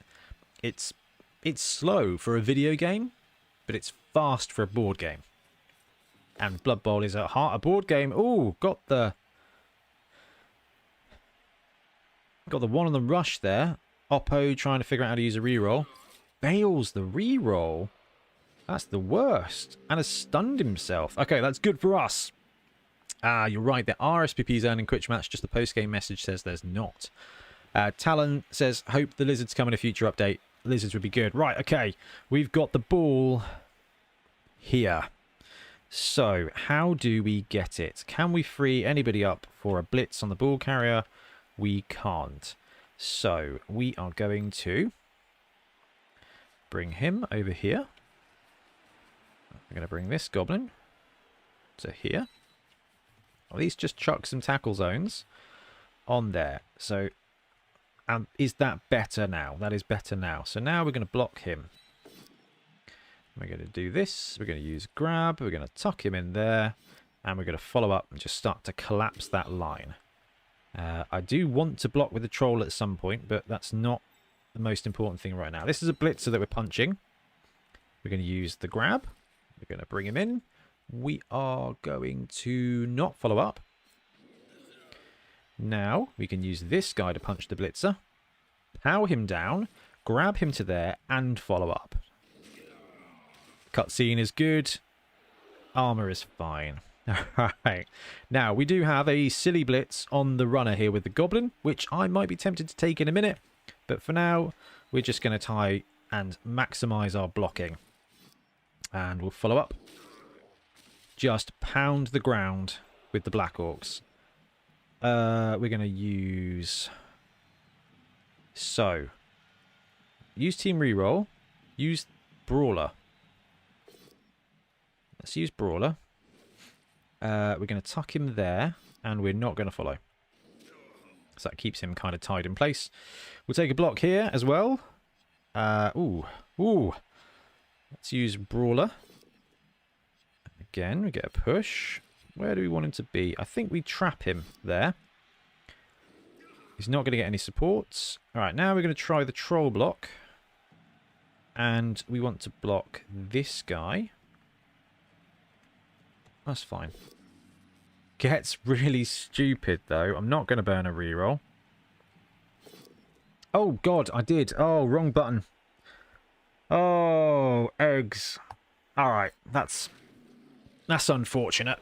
It's slow for a video game, but it's fast for a board game. And Blood Bowl is at heart a board game. Ooh, got the one on the rush there. Oppo trying to figure out how to use a reroll. Fails the reroll. That's the worst. And has stunned himself. Okay, that's good for us. Ah, you're right. There are SPPs earning Quick Match. Just the post-game message says there's not. Talon says, hope the lizards come in a future update. Lizards would be good. Right, okay. We've got the ball here. So, how do we get it? Can we free anybody up for a blitz on the ball carrier? We can't. So, we are going to bring him over here. We're going to bring this goblin to here. At least just chuck some tackle zones on there. So, is that better now? That is better now. So now we're going to block him. We're going to do this. We're going to use grab. We're going to tuck him in there. And we're going to follow up and just start to collapse that line. I do want to block with the troll at some point, but that's not the most important thing right now. This is a blitzer that we're punching. We're going to use the grab. We're going to bring him in. We are going to not follow up. Now, we can use this guy to punch the blitzer, power him down, grab him to there, and follow up. Cutscene is good. Armor is fine. Alright. Now, we do have a silly blitz on the runner here with the goblin, which I might be tempted to take in a minute. But for now, we're just going to try and maximize our blocking. And we'll follow up. Just pound the ground with the Black Orcs. We're going to use... So, use Team Reroll. Use Brawler. Let's use Brawler. We're going to tuck him there, and we're not going to follow. So that keeps him kind of tied in place. We'll take a block here as well. Ooh. Let's use Brawler. Again, we get a push. Where do we want him to be? I think we trap him there. He's not going to get any supports. Alright, now we're going to try the troll block. And we want to block this guy. That's fine. Gets really stupid, though. I'm not going to burn a reroll. Oh, God, I did. Oh, wrong button. Oh, eggs. Alright, that's unfortunate.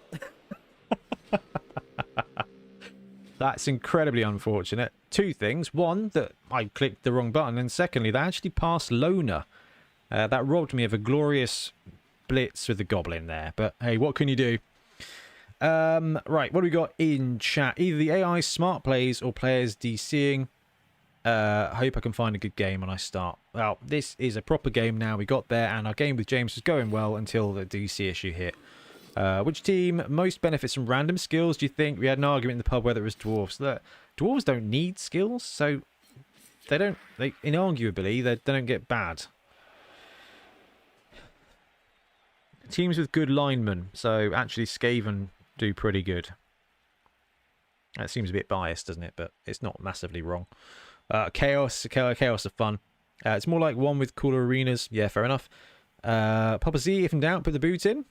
That's incredibly unfortunate. Two things. One, that I clicked the wrong button. And secondly, that actually passed Loner. That robbed me of a glorious blitz with the goblin there. But hey, what can you do? Right, what do we got in chat? Either the AI smart plays or players DCing. I hope I can find a good game when I start. Well, this is a proper game now. We got there, and our game with James was going well until the DC issue hit. Which team most benefits from random skills, do you think? We had an argument in the pub whether it was dwarves. Dwarves don't need skills, so inarguably, they don't get bad. Teams with good linemen, so actually Skaven do pretty good. That seems a bit biased, doesn't it? But it's not massively wrong. Chaos are fun. It's more like one with cooler arenas. Yeah, fair enough. Papa Z, if in doubt, put the boot in.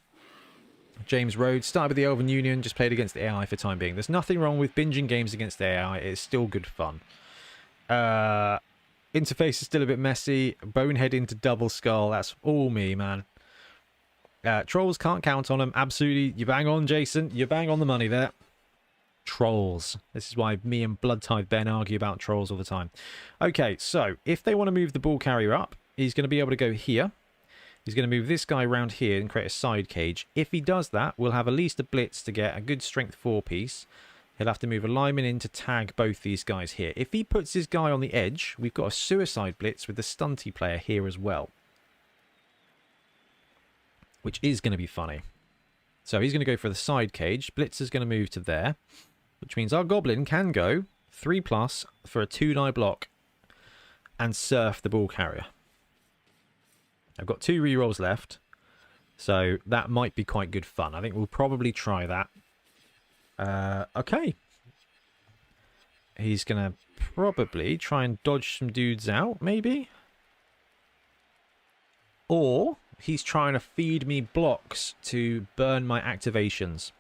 James Rhodes, started with the Elven Union, just played against the AI for the time being. There's nothing wrong with binging games against the AI. It's still good fun. Interface is still a bit messy. Bonehead into double skull. That's all me, man. Trolls, can't count on them. Absolutely. You bang on, Jason. You bang on the money there. Trolls. This is why me and Bloodtithe Ben argue about trolls all the time. Okay, so if they want to move the ball carrier up, he's going to be able to go here. He's going to move this guy around here and create a side cage. If he does that, we'll have at least a blitz to get a good strength 4 piece. He'll have to move a lineman in to tag both these guys here. If he puts his guy on the edge, we've got a suicide blitz with the stunty player here as well, which is going to be funny. So he's going to go for the side cage. Blitz is going to move to there, which means our goblin can go 3+ for a 2-die block and surf the ball carrier. I've got 2 rerolls left, so that might be quite good fun. I think we'll probably try that. Okay. He's going to probably try and dodge some dudes out, maybe? Or he's trying to feed me blocks to burn my activations.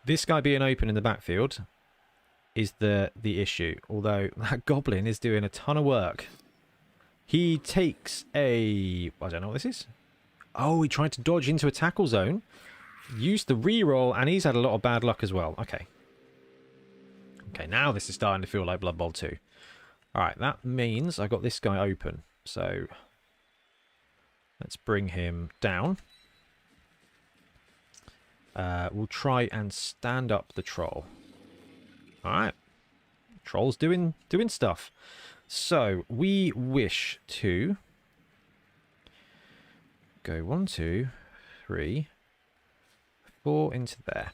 This guy being open in the backfield is the issue. Although that goblin is doing a ton of work. He takes a... I don't know what this is. Oh, he tried to dodge into a tackle zone. Used the reroll, and he's had a lot of bad luck as well. Okay. Okay, now this is starting to feel like Blood Bowl 2. Alright, that means I got this guy open. So, let's bring him down. We'll try and stand up the troll. Alright. Troll's doing stuff. So, we wish to go 1, 2, 3, 4 into there.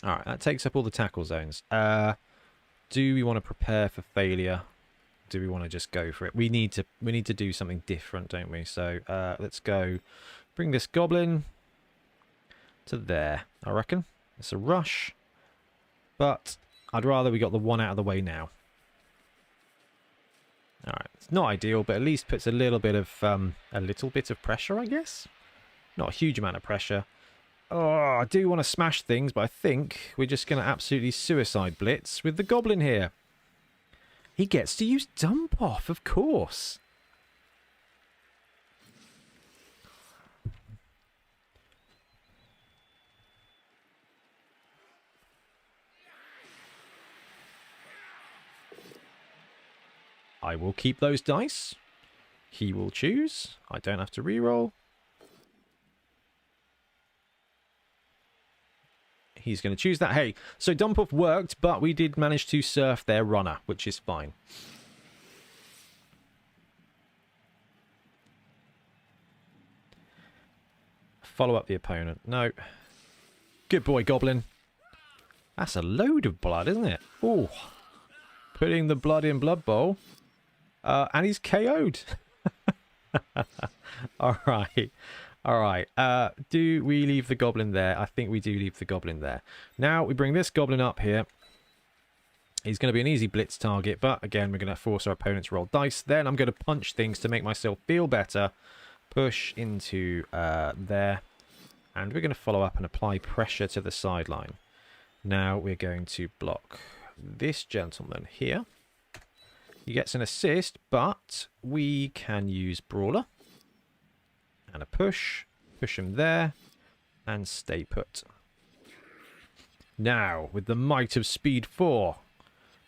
Alright, that takes up all the tackle zones. Do we want to prepare for failure? Do we want to just go for it? We need to do something different, don't we? So let's go bring this goblin to there, I reckon. It's a rush, but I'd rather we got the one out of the way now. Alright, it's not ideal, but at least puts a little bit of pressure, I guess. Not a huge amount of pressure. Oh, I do want to smash things, but I think we're just going to absolutely suicide blitz with the goblin here. He gets to use dump off, of course. I will keep those dice. He will choose. I don't have to reroll. He's going to choose that. Hey, so dump off worked, but we did manage to surf their runner, which is fine. Follow up the opponent. No. Good boy, goblin. That's a load of blood, isn't it? Oh, putting the blood in Blood Bowl. And he's KO'd. All right. All right. Do we leave the goblin there? I think we do leave the goblin there. Now we bring this goblin up here. He's going to be an easy blitz target, but again, we're going to force our opponent to roll dice. Then I'm going to punch things to make myself feel better. Push into there. And we're going to follow up and apply pressure to the sideline. Now we're going to block this gentleman here. He gets an assist, but we can use Brawler. And a push. Push him there. And stay put. Now, with the might of Speed 4,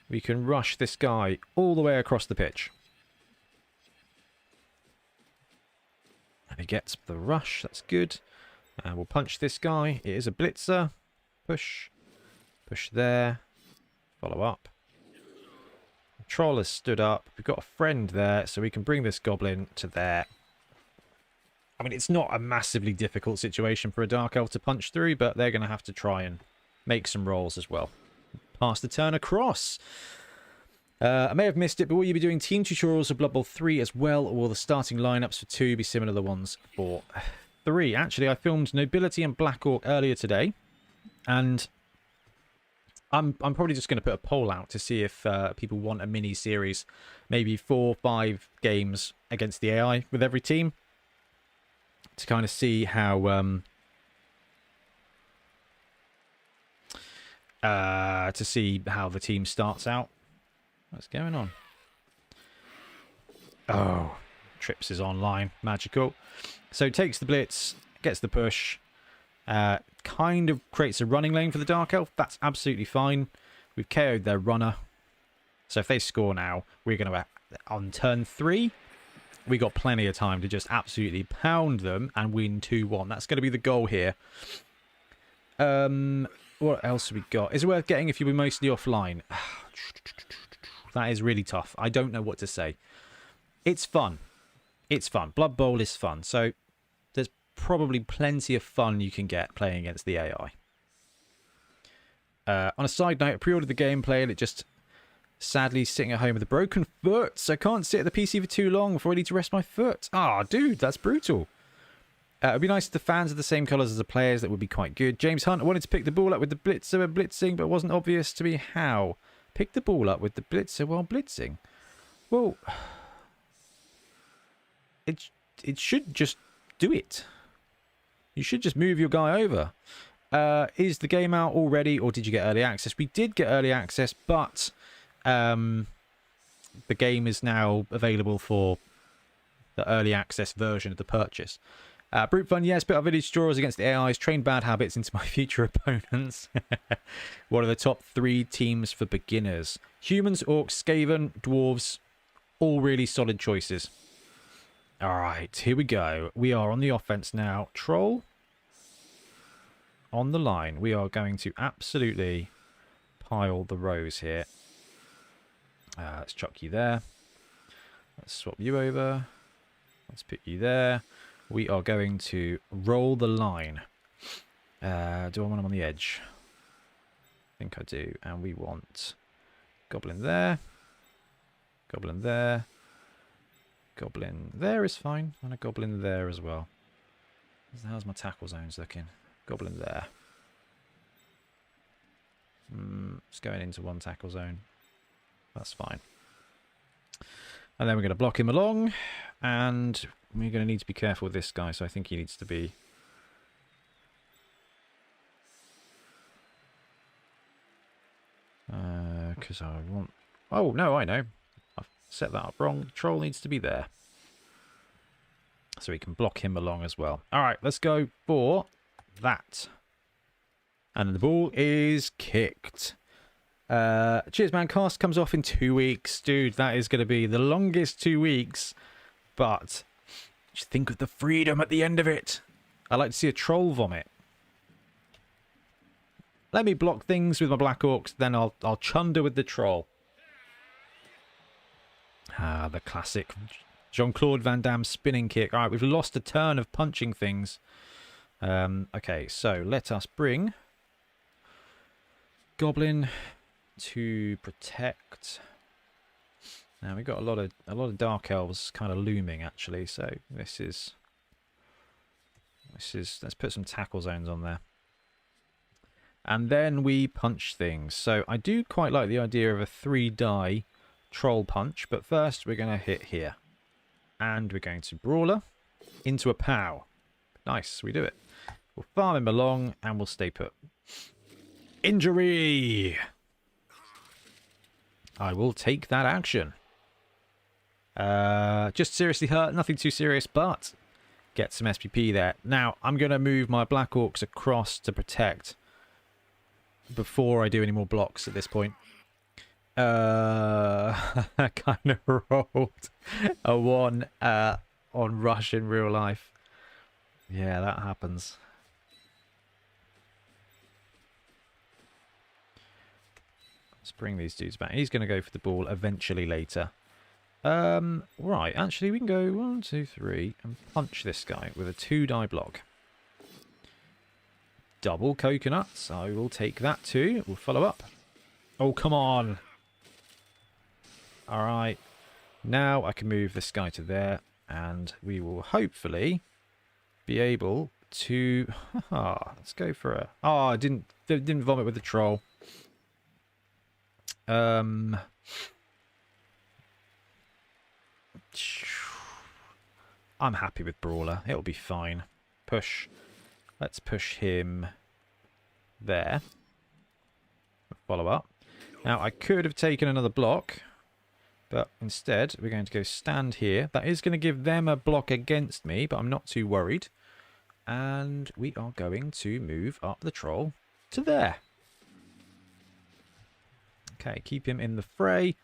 we can rush this guy all the way across the pitch. And he gets the rush. That's good. And we'll punch this guy. It is a blitzer. Push. Push there. Follow up. The troll has stood up. We've got a friend there, so we can bring this goblin to there. I mean, it's not a massively difficult situation for a Dark Elf to punch through, but they're going to have to try and make some rolls as well. Pass the turn across. I may have missed it, but will you be doing team tutorials for Blood Bowl 3 as well, or will the starting lineups for 2 be similar to the ones for 3? Actually, I filmed Nobility and Black Orc earlier today, and I'm probably just going to put a poll out to see if people want a mini-series, maybe 4 or 5 games against the AI with every team, to kind of see how the team starts out. What's going on? Oh, Trips is online. Magical. So takes the blitz, gets the push, kind of creates a running lane for the Dark Elf. That's absolutely fine. We've KO'd their runner. So if they score now, we're going to, on turn 3, we got plenty of time to just absolutely pound them and win 2-1. That's going to be the goal here. What else have we got? Is it worth getting if you'll be mostly offline? That is really tough. I don't know what to say. It's fun. It's fun. Blood Bowl is fun. So there's probably plenty of fun you can get playing against the AI. On a side note, I pre-ordered the gameplay and it just sadly sitting at home with a broken foot. So I can't sit at the PC for too long before I need to rest my foot. Ah, dude, that's brutal. It would be nice if the fans are the same colours as the players. That would be quite good. James Hunt, I wanted to pick the ball up with the blitzer blitzing, but it wasn't obvious to me how. Pick the ball up with the blitzer while blitzing. Well, it should just do it. You should just move your guy over. Is the game out already, or did you get early access? We did get early access, but the game is now available for the early access version of the purchase. Brute Fun, yes, put our village drawers against the AIs, train bad habits into my future opponents. What are the top 3 teams for beginners? Humans, Orcs, Skaven, Dwarves, all really solid choices. Alright, here we go. We are on the offense now. Troll on the line. We are going to absolutely pile the rows here. Let's chuck you there. Let's swap you over. Let's put you there. We are going to roll the line. Do I want them on the edge? I think I do. And we want Goblin there. Goblin there. Goblin there is fine. And a Goblin there as well. How's my tackle zones looking? Goblin there. It's going into one tackle zone. That's fine. And then we're going to block him along. And we're going to need to be careful with this guy. So I think he needs to be... Because I want... Oh, no, I know. I've set that up wrong. The troll needs to be there. So we can block him along as well. All right, let's go for that. And the ball is kicked. Cheers, man. Cast comes off in 2 weeks. Dude, that is going to be the longest 2 weeks. But just think of the freedom at the end of it. I like to see a troll vomit. Let me block things with my Black Orcs, then I'll chunder with the troll. Ah, the classic Jean-Claude Van Damme spinning kick. All right, we've lost a turn of punching things. Okay, so let us bring Goblin to protect. Now we've got a lot of Dark Elves kind of looming actually. So this is let's put some tackle zones on there. And then we punch things. So I do quite like the idea of a 3-die troll punch, but first we're going to hit here. And we're going to Brawler into a POW. Nice, we do it. We'll farm him along and we'll stay put. Injury! I will take that action. Just seriously hurt, nothing too serious, but get some SPP there. Now, I'm going to move my Black Orcs across to protect before I do any more blocks at this point. I kind of rolled a 1 on Rush in real life. Yeah, that happens. Let's bring these dudes back. He's going to go for the ball eventually later. Right, actually we can go 1, 2, 3 and punch this guy with a 2-die block. Double coconuts. I will take that too. We'll follow up. Oh, come on. All right. Now I can move this guy to there and we will hopefully be able to... let's go for a... Oh, I didn't vomit with the troll. I'm happy with Brawler. It'll be fine. Push. Let's push him there. Follow up. Now, I could have taken another block, but instead we're going to go stand here. That is going to give them a block against me, but I'm not too worried. And we are going to move up the troll to there. Okay, keep him in the fray.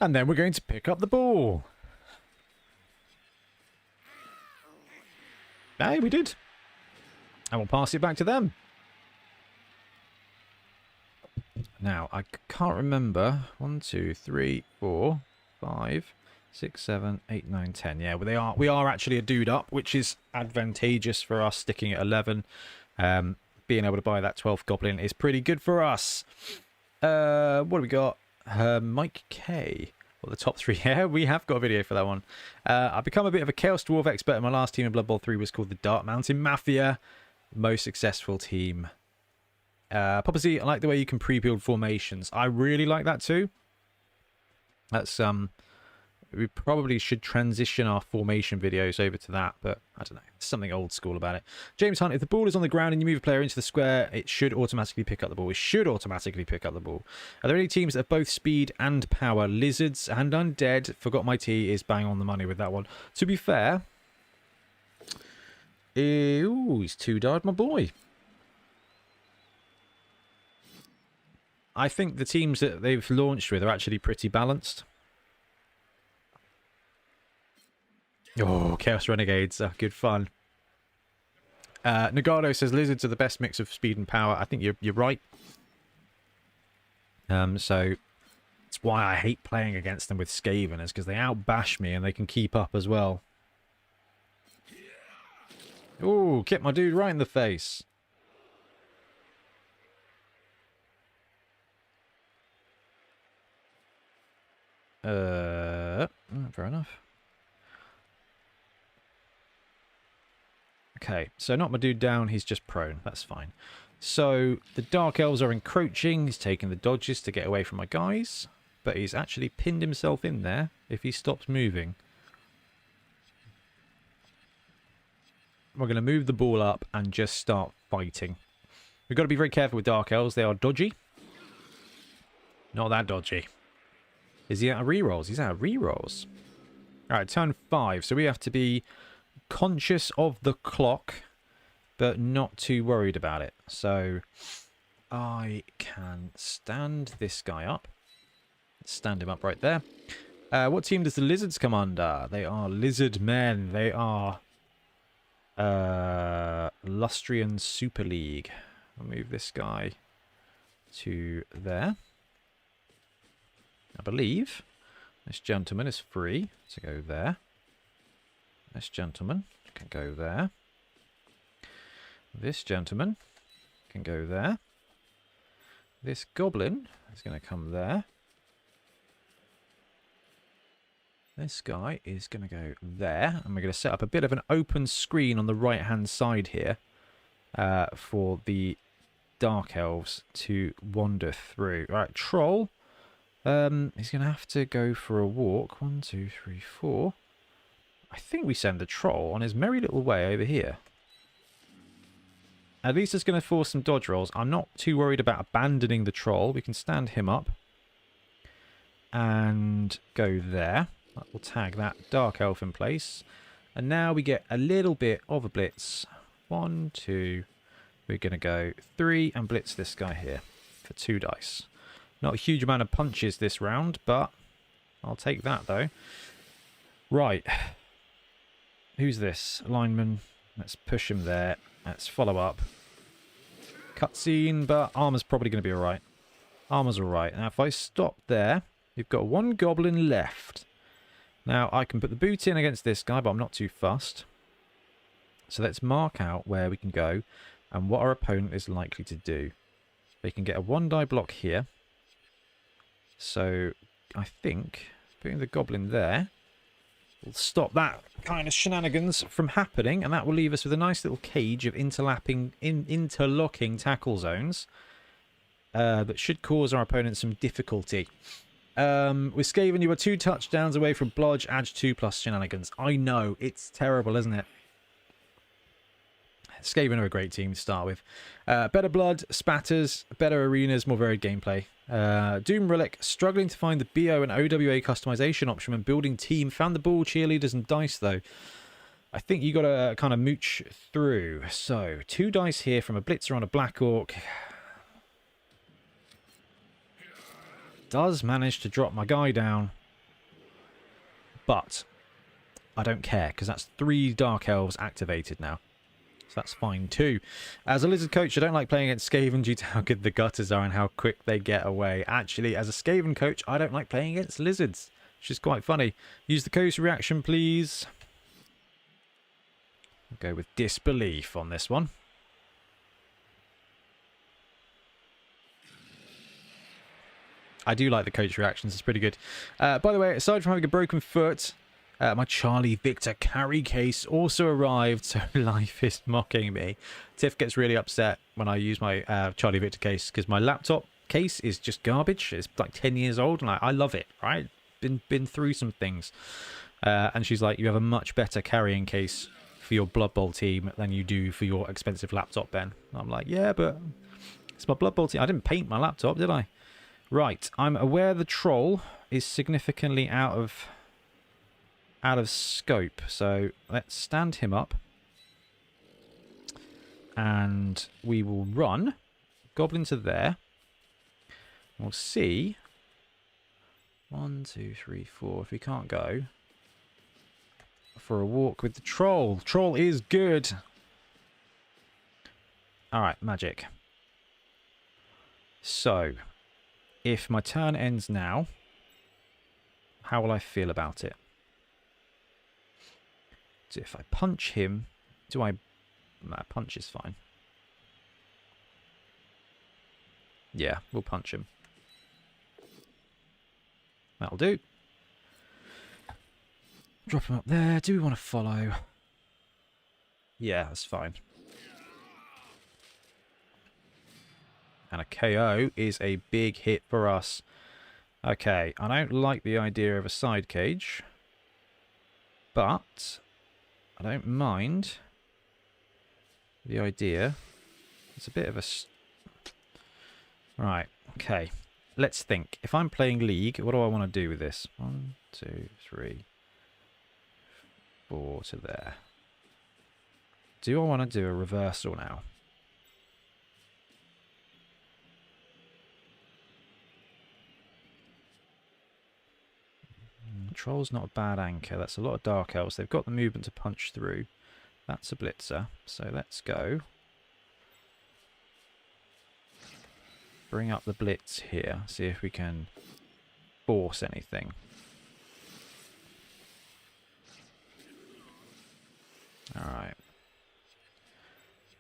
And then we're going to pick up the ball. Hey, we did. And we'll pass it back to them. Now, I can't remember. 1, 2, 3, 4, 5, 6, 7, 8, 9, 10. Yeah, well, we are actually a dude up, which is advantageous for us sticking at 11. Being able to buy that 12th goblin is pretty good for us. What do we got? Mike K. Well, the top 3. Yeah, we have got a video for that one. I've become a bit of a Chaos Dwarf expert, and my last team in Blood Bowl 3 was called the Dark Mountain Mafia. Most successful team. Papa, I like the way you can pre-build formations. I really like that too. That's we probably should transition our formation videos over to that, but I don't know. There's something old school about it. James Hunt, if the ball is on the ground and you move a player into the square, it should automatically pick up the ball. It should automatically pick up the ball. Are there any teams that have both speed and power? Lizards and Undead. Forgot my T is bang on the money with that one. To be fair, ooh, he's 2-died, my boy. I think the teams that they've launched with are actually pretty balanced. Oh, Chaos Renegades are good fun. Nagado says Lizards are the best mix of speed and power. I think you're right. So it's why I hate playing against them with Skaven, is because they outbash me and they can keep up as well. Oh, kick my dude right in the face. Fair enough. Okay, so not my dude down, he's just prone. That's fine. So the Dark Elves are encroaching. He's taking the dodges to get away from my guys, but he's actually pinned himself in there if he stops moving. We're going to move the ball up and just start fighting. We've got to be very careful with Dark Elves. They are dodgy. Not that dodgy. Is he out of rerolls? He's out of rerolls. Alright, turn 5. So we have to be conscious of the clock, but not too worried about it. So I can stand this guy up. Stand him up right there. What team does the Lizards come under? They are Lizard Men. They are Lustrian Super League. I'll move this guy to there. I believe this gentleman is free to go there. This gentleman can go there. This gentleman can go there. This goblin is going to come there. This guy is going to go there. And we're going to set up a bit of an open screen on the right-hand side here for the Dark Elves to wander through. All right, Troll. He's going to have to go for a walk. 1, 2, 3, 4. I think we send the Troll on his merry little way over here. At least it's going to force some dodge rolls. I'm not too worried about abandoning the Troll. We can stand him up and go there. We'll tag that Dark Elf in place. And now we get a little bit of a blitz. 1, 2. We're going to go 3 and blitz this guy here for 2 dice. Not a huge amount of punches this round, but I'll take that though. Right. Who's this? Lineman. Let's push him there. Let's follow up. Cutscene, but armor's probably going to be alright. Armor's alright. Now if I stop there, you've got 1 goblin left. Now I can put the boot in against this guy, but I'm not too fussed. So let's mark out where we can go and what our opponent is likely to do. They can get a 1-die block here. So I think putting the goblin there will stop that kind of shenanigans from happening, and that will leave us with a nice little cage of interlocking tackle zones that should cause our opponent some difficulty. With Skaven, you were 2 touchdowns away from Blodge, Edge 2+ shenanigans. I know, it's terrible, isn't it? Skaven are a great team to start with. Better blood, spatters, better arenas, more varied gameplay. Doom Relic, struggling to find the BO and OWA customization option when building team. Found the ball, cheerleaders, and dice, though. I think you got to kind of mooch through. So, 2 dice here from a Blitzer on a Black Orc. Does manage to drop my guy down. But I don't care, because that's 3 Dark Elves activated now. So that's fine too. As a lizard coach, I don't like playing against Skaven due to how good the gutters are and how quick they get away. Actually, as a Skaven coach, I don't like playing against lizards, which is quite funny. Use the coast reaction, please. I'll go with disbelief on this one. I do like the coach reactions. It's pretty good. By the way, aside from having a broken foot, my Charlie Victor carry case also arrived, so life is mocking me. Tiff gets really upset when I use my Charlie Victor case because my laptop case is just garbage. It's like 10 years old and I love it, right? Been through some things. And she's like, you have a much better carrying case for your Blood Bowl team than you do for your expensive laptop, Ben. I'm like, yeah, but it's my Blood Bowl team. I didn't paint my laptop, did I? Right, I'm aware the troll is significantly out of scope, so let's stand him up and we will run goblin to there. We'll see 1, 2, 3, 4 if we can't go for a walk with the troll. Troll is good. Alright, magic. So if my turn ends now, how will I feel about it? So if I punch him, do I... Nah, punch is fine. Yeah, we'll punch him. That'll do. Drop him up there. Do we want to follow? Yeah, that's fine. And a KO is a big hit for us. Okay, I don't like the idea of a side cage, but I don't mind the idea. It's a bit of a... Right, okay. Let's think. If I'm playing League, what do I want to do with this? 1, 2, 3, 4 to there. Do I want to do a reversal now? Troll's not a bad anchor. That's a lot of Dark Elves. They've got the movement to punch through. That's a blitzer. So let's go. Bring up the blitz here. See if we can force anything. Alright.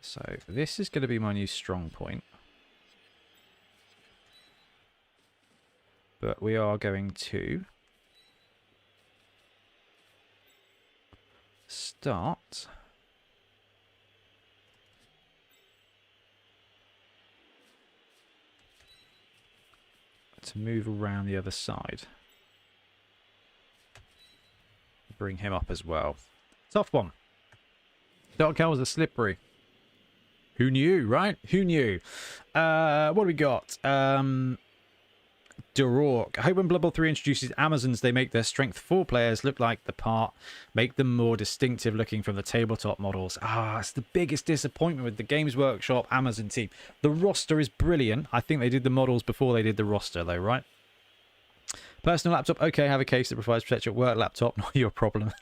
So this is going to be my new strong point. But we are going to start to move around the other side. Bring him up as well. Tough one. Dark Elves are slippery. Who knew, right? Who knew? What do we got? Durork. I hope when Blood Bowl 3 introduces Amazons, they make their strength 4 players look like the part, make them more distinctive looking from the tabletop models. It's the biggest disappointment with the Games Workshop Amazon team. The roster is brilliant. I think they did the models before they did the roster though, right? Personal laptop, okay, have a case that provides protection at work. Laptop, not your problem.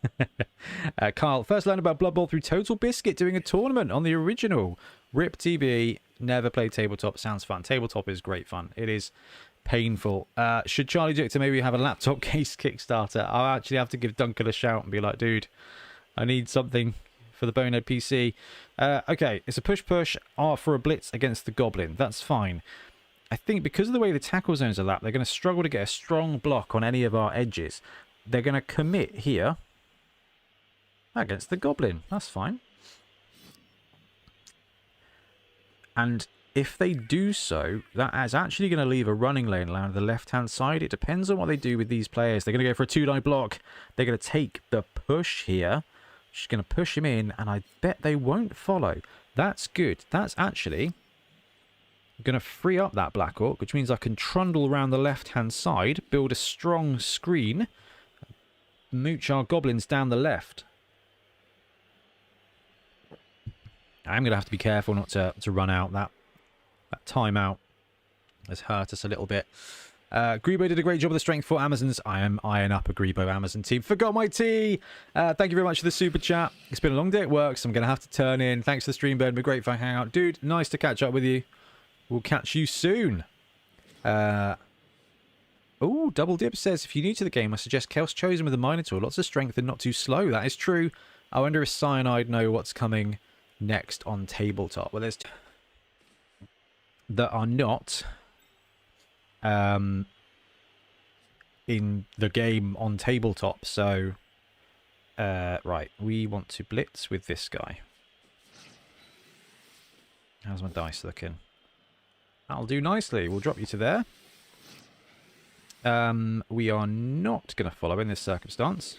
Kyle, first learned about Blood Bowl through Total Biscuit doing a tournament on the original. RIP TB, never played tabletop, sounds fun. Tabletop is great fun. It is painful. Should Charlie Jictor maybe have a laptop case Kickstarter? I'll actually have to give Duncan a shout and be like, dude, I need something for the Bonehead PC. Okay, it's a push-push for a blitz against the Goblin. That's fine. I think because of the way the tackle zones are lapped, they're going to struggle to get a strong block on any of our edges. They're going to commit here against the Goblin. That's fine. And if they do so, that is actually going to leave a running lane around the left-hand side. It depends on what they do with these players. They're going to go for a 2-die block. They're going to take the push here. She's going to push him in, and I bet they won't follow. That's good. That's actually going to free up that Black Orc, which means I can trundle around the left-hand side, build a strong screen, mooch our goblins down the left. I'm going to have to be careful not to run out. That timeout has hurt us a little bit. Grebo did a great job of the strength for Amazons. I am eyeing up a Grebo Amazon team. Forgot my tea. Thank you very much for the super chat. It's been a long day at work, so I'm going to have to turn in. Thanks for the stream, Ben. Been great for hangout. Dude, nice to catch up with you. We'll catch you soon. Oh, Double Dip says, if you're new to the game, I suggest Chaos Chosen with a Minotaur. Lots of strength and not too slow. That is true. I wonder if Cyanide know what's coming next on tabletop. Well, there's that are not in the game on tabletop. So, right, we want to blitz with this guy. How's my dice looking? That'll do nicely. We'll drop you to there. We are not going to follow in this circumstance.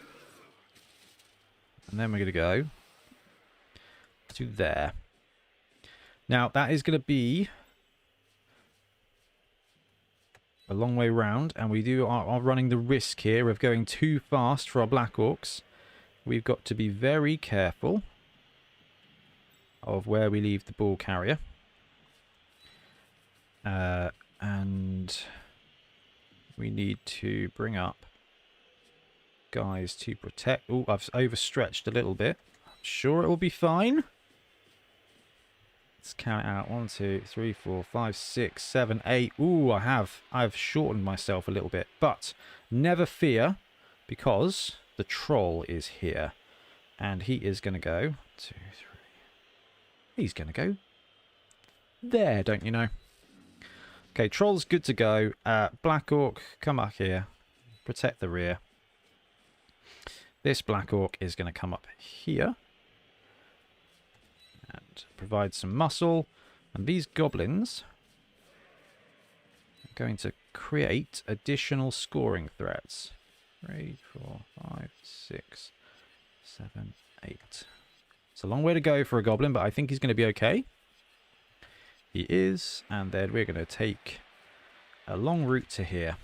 And then we're going to go to there. Now, that is going to be a long way round, and we are running the risk here of going too fast for our Black Orcs. We've got to be very careful of where we leave the ball carrier. And we need to bring up guys to protect. Oh, I've overstretched a little bit. I'm sure it will be fine. Let's count it out. 1, 2, 3, 4, 5, 6, 7, 8. Ooh, I've shortened myself a little bit. But never fear, because the troll is here. And he is going to go 2, 3. He's going to go there, don't you know? Okay, troll's good to go. Black Orc, come up here. Protect the rear. This Black Orc is going to come up here. And provide some muscle. And these goblins are going to create additional scoring threats. 3, 4, 5, 6, 7, 8. It's a long way to go for a goblin, but I think he's going to be okay. He is, and then we're going to take a long route to here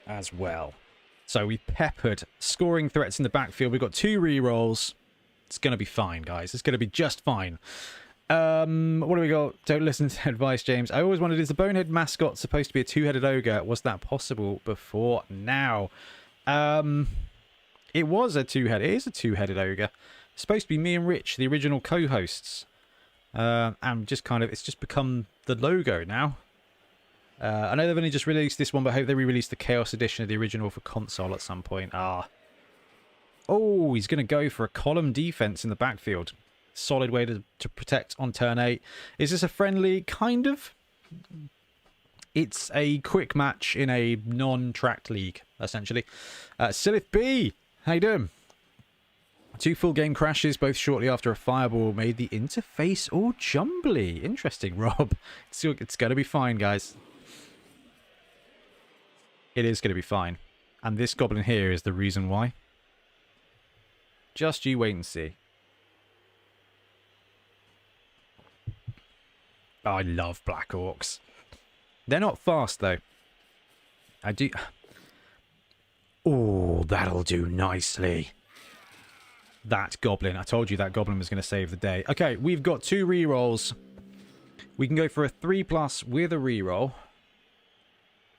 as well. So we peppered scoring threats in the backfield. We've got 2 rerolls. It's going to be fine, guys. It's going to be just fine. What do we got? Don't listen to advice, James. I always wondered, is the Bonehead mascot supposed to be a 2-headed ogre? Was that possible before now? It was a 2-headed. It is a 2-headed ogre. It's supposed to be me and Rich, the original co-hosts. And just kind of, it's just become the logo now. I know they've only just released this one, but I hope they re-release the Chaos Edition of the original for console at some point. Oh, he's going to go for a column defense in the backfield. Solid way to protect on turn 8. Is this a friendly? Kind of. It's a quick match in a non-tracked league, essentially. Silith B, how you doing? 2 full game crashes, both shortly after a fireball made the interface all jumbly. Interesting, Rob. It's going to be fine, guys. It is going to be fine. And this goblin here is the reason why. Just you wait and see. Oh, I love Black Orcs. They're not fast, though. I do... Oh, that'll do nicely. That goblin. I told you that goblin was going to save the day. Okay, we've got 2 rerolls. We can go for a 3+ with a reroll.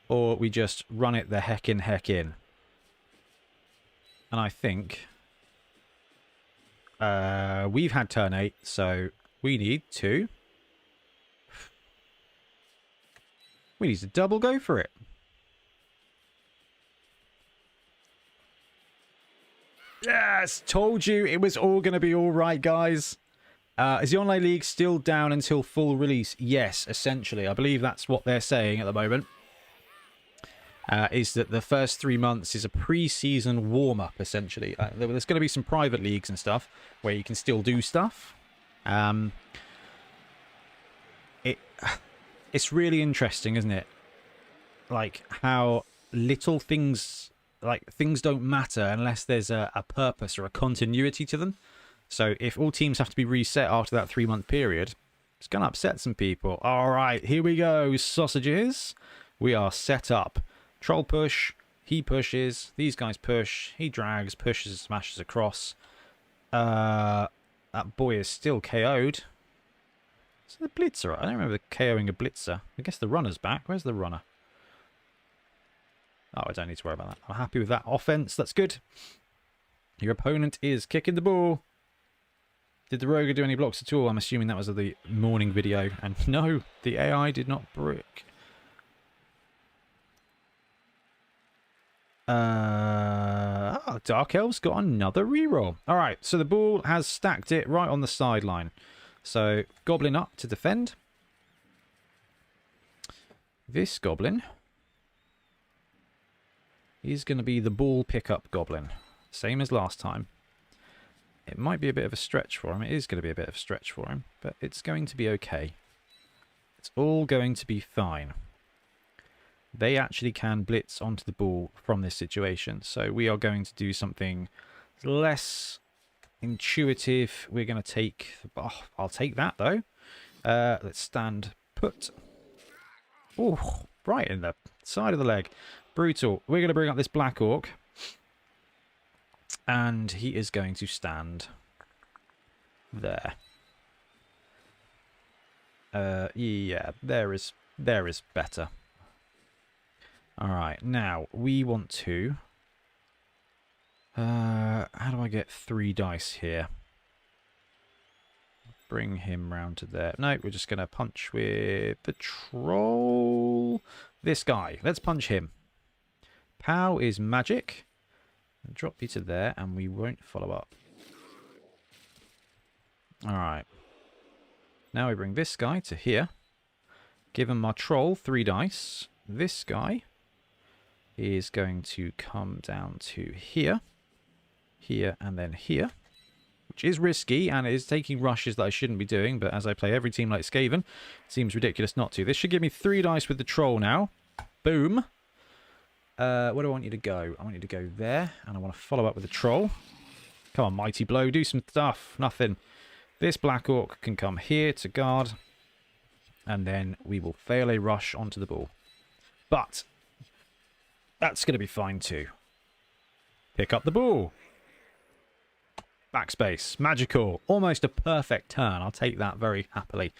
Or we just run it the heck in. And I think... we've had turn 8, so we need to... We need to double go for it. Yes, told you it was all going to be all right, guys. Is the online league still down until full release? Yes, essentially. I believe that's what they're saying at the moment. Is that the first 3 months is a pre-season warm-up, essentially. There's going to be some private leagues and stuff where you can still do stuff. It's really interesting, isn't it? Like, how little things... Like, things don't matter unless there's a purpose or a continuity to them. So if all teams have to be reset after that 3-month period, it's going to upset some people. All right, here we go, sausages. We are set up. Troll push. He pushes. These guys push. He drags, pushes, smashes across. That boy is still KO'd. So the blitzer, I don't remember KOing a blitzer. I guess the runner's back. Where's the runner? Oh, I don't need to worry about that. I'm happy with that offense. That's good. Your opponent is kicking the ball. Did the rogue do any blocks at all? I'm assuming that was of the morning video. And no, the AI did not brick. Dark Elves got another reroll. Alright, so the ball has stacked it right on the sideline. So, Goblin up to defend. This Goblin is going to be the ball pickup Goblin. Same as last time. It might be a bit of a stretch for him. It is going to be a bit of a stretch for him. But it's going to be okay. It's all going to be fine. They actually can blitz onto the ball from this situation. So we are going to do something less intuitive. We're going to take... Oh, I'll take that, though. Let's stand put. Oh, right in the side of the leg. Brutal. We're going to bring up this Black Orc. And he is going to stand there. Yeah, there is better. Alright, now we want to... how do I get 3 dice here? Bring him round to there. No, we're just going to punch with the troll. This guy. Let's punch him. Pow is magic. Drop you to there, and we won't follow up. Alright. Now we bring this guy to here. Give him my troll 3 dice. This guy is going to come down to here. Here, and then here. Which is risky, and it is taking rushes that I shouldn't be doing, but as I play every team like Skaven, it seems ridiculous not to. This should give me 3 dice with the troll now. Boom. Where do I want you to go? I want you to go there, and I want to follow up with the troll. Come on, Mighty Blow, do some stuff. Nothing. This Black Orc can come here to guard, and then we will fail a rush onto the ball. But that's going to be fine too. Pick up the ball. Backspace. Magical. Almost a perfect turn. I'll take that very happily.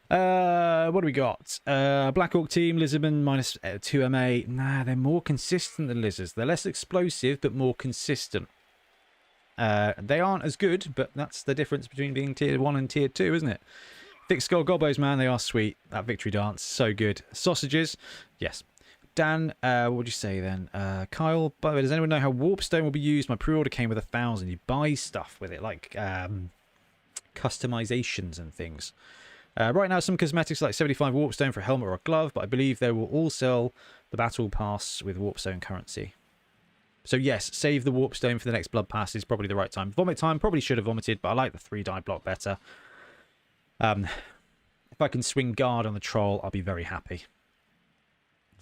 What do we got? Black Orc team, Lizardman, minus 2 MA. Nah, they're more consistent than Lizards. They're less explosive, but more consistent. They aren't as good, but that's the difference between being tier 1 and tier 2, isn't it? Thick Skull Gobbos, man, they are sweet. That victory dance, so good. Sausages, yes. Dan, what would you say then? Kyle, by the way, does anyone know how Warpstone will be used? My pre-order came with 1,000. You buy stuff with it, like customizations and things. Right now, some cosmetics like 75 Warpstone for a helmet or a glove, but I believe they will all sell the Battle Pass with Warpstone currency. So yes, save the Warpstone for the next Blood Pass is probably the right time. Vomit time, probably should have vomited, but I like the 3-die block better. If I can swing guard on the troll, I'll be very happy.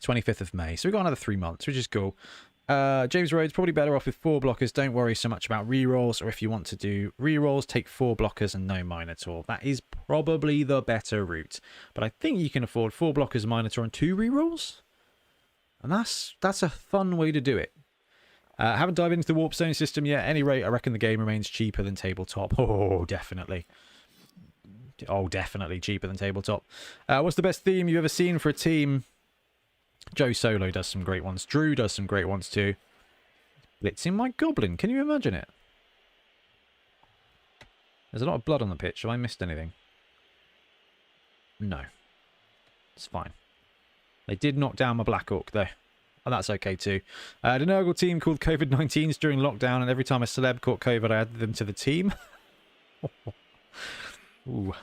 25th of May. So we've got another 3 months, which is cool. James Rhodes, probably better off with 4 blockers. Don't worry so much about rerolls, or if you want to do rerolls, take 4 blockers and no Minotaur. That is probably the better route. But I think you can afford 4 blockers, Minotaur, and 2 rerolls. And that's a fun way to do it. Haven't dived into the Warpstone system yet. At any rate, I reckon the game remains cheaper than tabletop. Oh, definitely. Oh, definitely cheaper than tabletop. What's the best theme you've ever seen for a team? Joe Solo does some great ones. Drew does some great ones too. Blitzing my Goblin. Can you imagine it? There's a lot of blood on the pitch. Have I missed anything? No. It's fine. They did knock down my Black Orc though. And that's okay too. The Nurgle team called COVID-19s during lockdown, and every time a celeb caught COVID, I added them to the team. Ooh.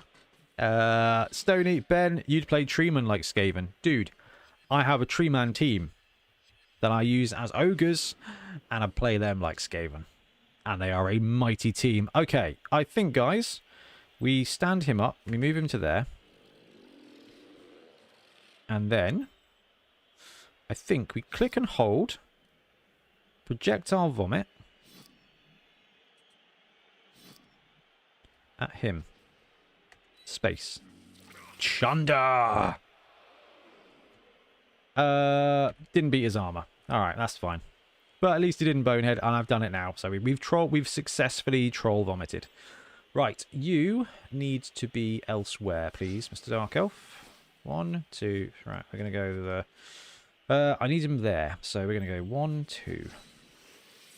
Stony, Ben, you'd play Treeman like Skaven. Dude, I have a Treeman team that I use as Ogres, and I play them like Skaven. And they are a mighty team. Okay, I think, guys, we stand him up, we move him to there. And then I think we click and hold, projectile vomit at him. Space. Chunder! Didn't beat his armor. Alright, that's fine. But at least he didn't Bonehead, and I've done it now. So we've successfully troll vomited. Right, you need to be elsewhere, please, Mr. Dark Elf. 1, 2, right, we're going to go I need him there. So we're going to go 1, 2.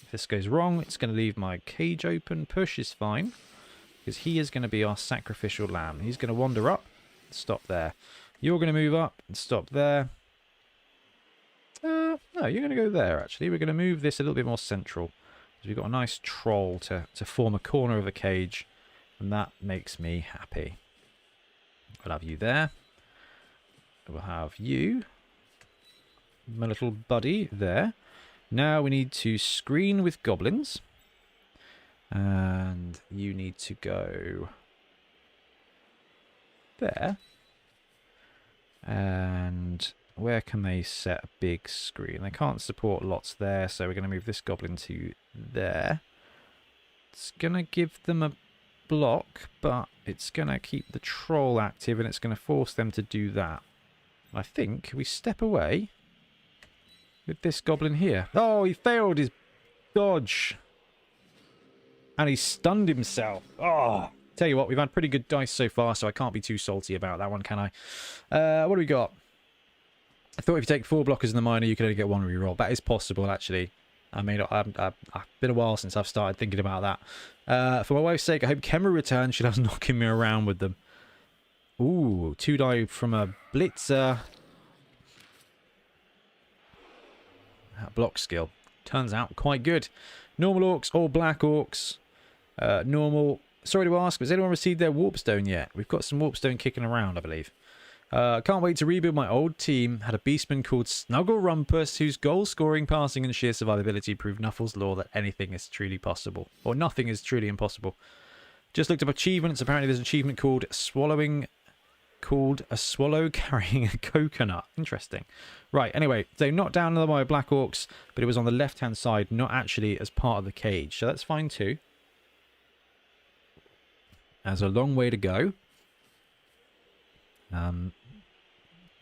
If this goes wrong, it's going to leave my cage open. Push is fine, because he is going to be our sacrificial lamb. He's going to wander up, stop there. You're going to move up and stop there. No, you're going to go there, actually. We're going to move this a little bit more central, because we've got a nice troll to form a corner of the cage, and that makes me happy. We'll have you there. We'll have you, my little buddy, there. Now we need to screen with goblins. And you need to go there. And where can they set a big screen? They can't support lots there, so we're going to move this goblin to there. It's going to give them a block, but it's going to keep the troll active, and it's going to force them to do that. I think we step away with this goblin here. Oh, he failed his dodge. And he stunned himself. Oh, tell you what, we've had pretty good dice so far, so I can't be too salty about that one, can I? What do we got? I thought if you take 4 blockers in the minor, you could only get 1 reroll. That is possible, actually. I mean, it's been a while since I've started thinking about that. For my wife's sake, I hope Kemra returns. She loves knocking me around with them. Ooh, 2 die from a blitzer. That block skill turns out quite good. Normal orcs or black orcs. Normal. Sorry to ask, but has anyone received their warpstone yet? We've got some warpstone kicking around, I believe. Can't wait to rebuild my old team. Had a beastman called Snuggle Rumpus, whose goal scoring, passing, and sheer survivability proved Nuffle's law that anything is truly possible. Or nothing is truly impossible. Just looked up achievements. Apparently there's an achievement called a swallow carrying a coconut. Interesting. Right, anyway, they knocked down my black orcs, but it was on the left-hand side, not actually as part of the cage. So that's fine too. There's a long way to go.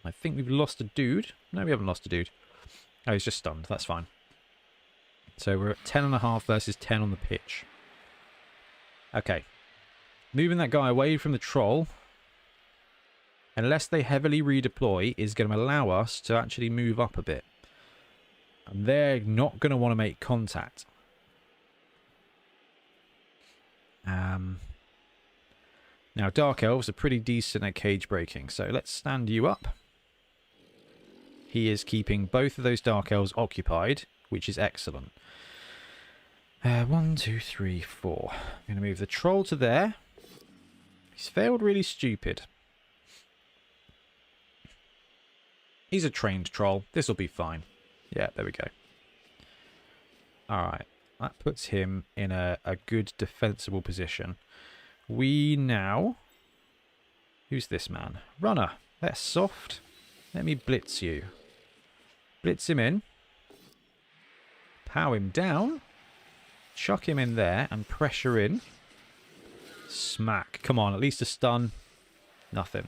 I think we've lost a dude. No, we haven't lost a dude. Oh, he's just stunned. That's fine. So we're at 10.5 versus 10 on the pitch. Okay. Moving that guy away from the troll, unless they heavily redeploy, is going to allow us to actually move up a bit. And they're not going to want to make contact. Now, Dark Elves are pretty decent at cage breaking, so let's stand you up. He is keeping both of those Dark Elves occupied, which is excellent. 1, 2, 3, 4. I'm going to move the troll to there. He's failed really stupid. He's a trained troll. This will be fine. Yeah, there we go. Alright. That puts him in a good defensible position. We now... Who's this man? Runner. They're soft. Let me blitz you. Blitz him in. Pow him down. Chuck him in there and pressure in. Smack. Come on, at least a stun. Nothing.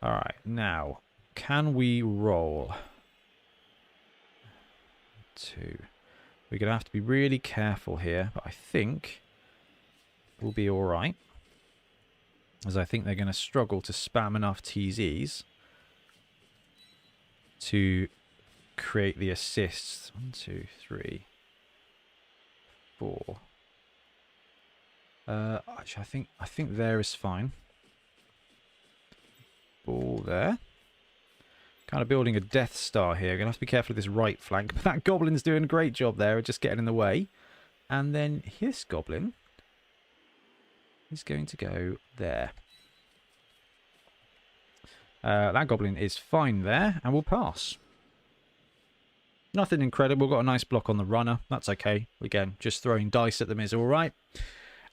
Alright, now... Can we roll? 2. We're going to have to be really careful here, but I think we'll be alright. As I think they're going to struggle to spam enough TZs to create the assists. 1, 2, 3, 4. Actually, I think there is fine. Ball there. Kind of building a Death Star here. Going to have to be careful of this right flank. But that Goblin's doing a great job there of just getting in the way. And then this Goblin is going to go there. That Goblin is fine there and will pass. Nothing incredible. Got a nice block on the runner. That's okay. Again, just throwing dice at them is alright.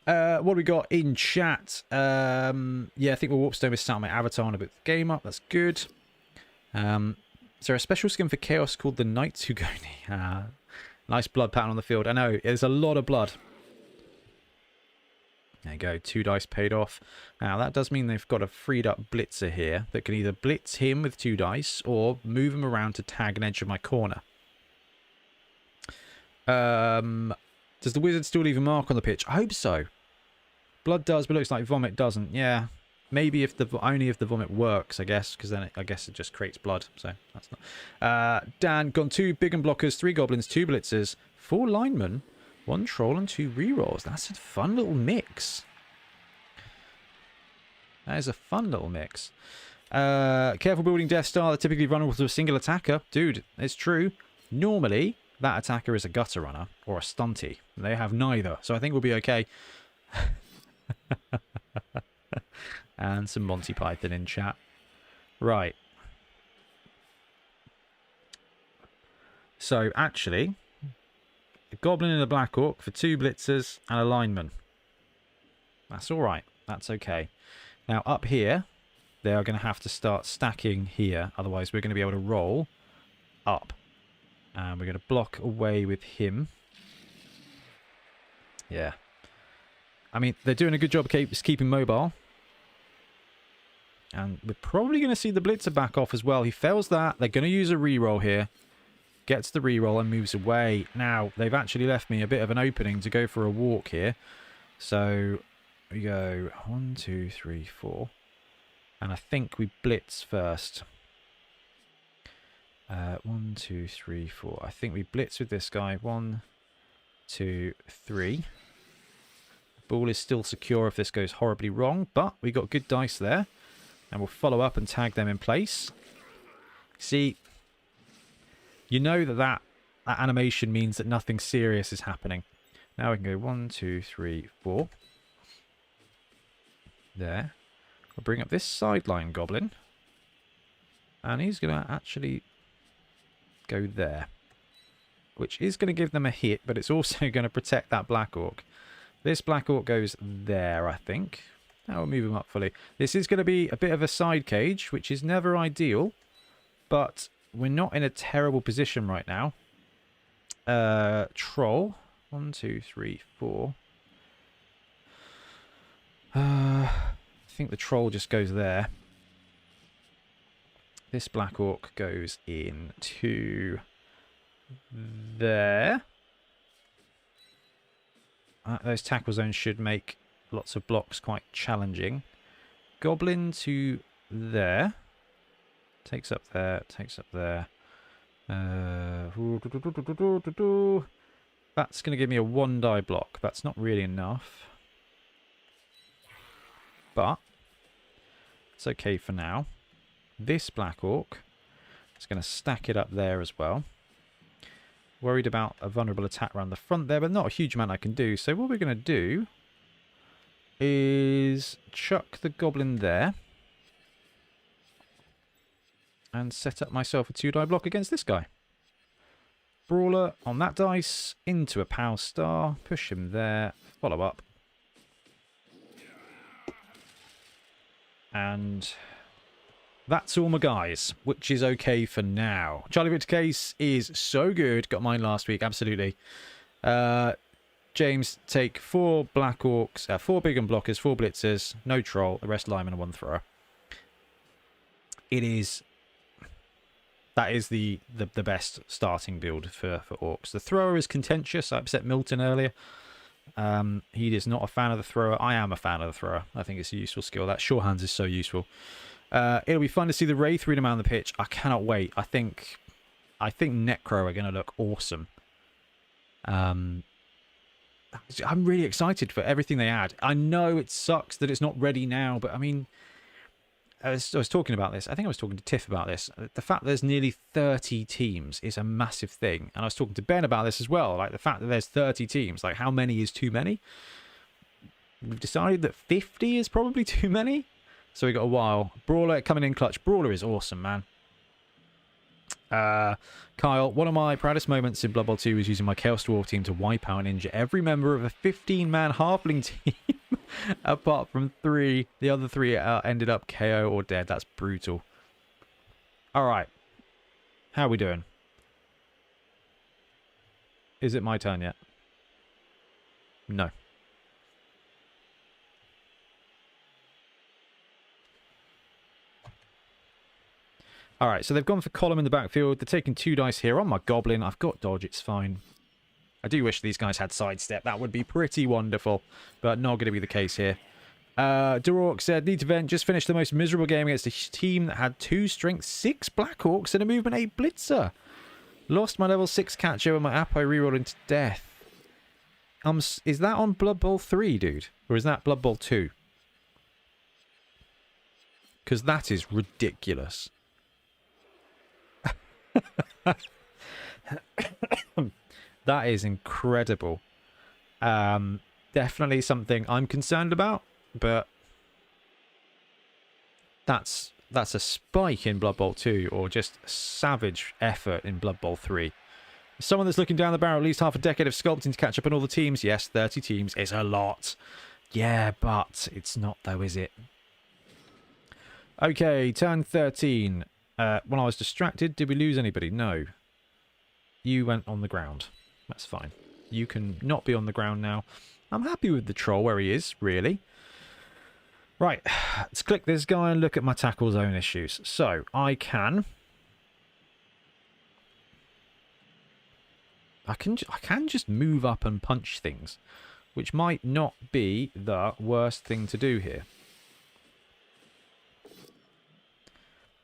What do we got in chat? Yeah, I think we'll Warpstone is sat on my avatar and a bit of the game up. That's good. Is there a special skin for Chaos called the Knights Hugoni? Nice blood pattern on the field. I know, there's a lot of blood. There you go, 2 dice paid off. Now, that does mean they've got a freed up blitzer here that can either blitz him with 2 dice or move him around to tag an edge of my corner. Does the wizard still leave a mark on the pitch? I hope so. Blood does, but looks like vomit doesn't. Yeah, Maybe if only if the vomit works, I guess, because then I guess it just creates blood. So that's not. Dan gone 2 big and blockers, 3 goblins, 2 blitzers, 4 linemen, 1 troll, and 2 rerolls. That's a fun little mix. That is a fun little mix. Careful building Death Star. They're typically vulnerable to a single attacker. Dude, it's true. Normally, that attacker is a gutter runner or a stunty. They have neither, so I think we'll be okay. And some Monty Python in chat. Right. So, actually, a goblin and a black orc for 2 blitzers and a lineman. That's alright. That's okay. Now, up here, they are going to have to start stacking here. Otherwise, we're going to be able to roll up. And we're going to block away with him. Yeah. I mean, they're doing a good job of keeping mobile. And we're probably going to see the blitzer back off as well. He fails that. They're going to use a reroll here. Gets the reroll and moves away. Now, they've actually left me a bit of an opening to go for a walk here. So, we go 1, 2, 3, 4. And I think we blitz first. 1, 2, 3, 4. I think we blitz with this guy. 1, 2, 3. Ball is still secure if this goes horribly wrong, but we got good dice there. And we'll follow up and tag them in place. See, you know that animation means that nothing serious is happening. Now we can go 1, 2, 3, 4. There. We'll bring up this sideline goblin. And he's going to actually go there. Which is going to give them a hit, but it's also going to protect that black orc. This black orc goes there, I think. Now we'll move him up fully. This is going to be a bit of a side cage, which is never ideal. But we're not in a terrible position right now. Troll. 1, 2, 3, 4. I think the troll just goes there. This black orc goes into there. Those tackle zones should make lots of blocks quite challenging. Goblin to there. Takes up there, takes up there. That's going to give me a 1-die block. That's not really enough. But it's okay for now. This black orc is going to stack it up there as well. Worried about a vulnerable attack around the front there, but not a huge amount I can do. So what we're going to do is chuck the goblin there and set up myself a 2-die block against this guy. Brawler on that dice, into a POW star, push him there, follow up. And that's all my guys, which is okay for now. Charlie Victor Case is so good. Got mine last week, absolutely. James, take 4 black orcs, 4 big and blockers, 4 blitzers, no troll, the rest lineman and 1 thrower. That is the best starting build for orcs. The thrower is contentious. I upset Milton earlier. He is not a fan of the thrower. I am a fan of the thrower. I think it's a useful skill. That sure hands is so useful. It'll be fun to see the Wraith read around the pitch. I cannot wait. I think Necro are going to look awesome. I'm really excited for everything they add. I know it sucks that it's not ready now, but I mean, I was talking about this. I think I was talking to Tiff about this. The fact that there's nearly 30 teams is a massive thing. And I was talking to Ben about this as well. Like the fact that there's 30 teams, like how many is too many? We've decided that 50 is probably too many. So we got a while. Brawler coming in clutch. Brawler is awesome, man. Kyle, one of my proudest moments in Blood Bowl 2 was using my Chaos Dwarf team to wipe out and injure every member of a 15-man halfling team. Apart from 3. The other 3 ended up KO or dead. That's brutal. Alright. How are we doing? Is it my turn yet? No. Alright, so they've gone for column in the backfield. They're taking 2 dice here on my goblin. I've got dodge, it's fine. I do wish these guys had sidestep. That would be pretty wonderful, but not going to be the case here. Durork said, need to vent, just finished the most miserable game against a team that had 2 strength 6 Black Orcs and a movement 8 Blitzer. Lost my level 6 catcher with my app I rerolled into death. Is that on Blood Bowl 3, dude? Or is that Blood Bowl 2? Because that is ridiculous. That is incredible. Definitely something I'm concerned about, but that's a spike in Blood Bowl 2, or just savage effort in Blood Bowl 3. Someone that's looking down the barrel, at least half a decade of sculpting to catch up on all the teams. Yes, 30 teams is a lot. Yeah, but it's not though, is it? Okay, turn 13. When I was distracted, did we lose anybody? No. You went on the ground. That's fine. You can not be on the ground now. I'm happy with the troll where he is, really. Right, let's click this guy and look at my tackle zone issues. So, I can just move up and punch things, which might not be the worst thing to do here.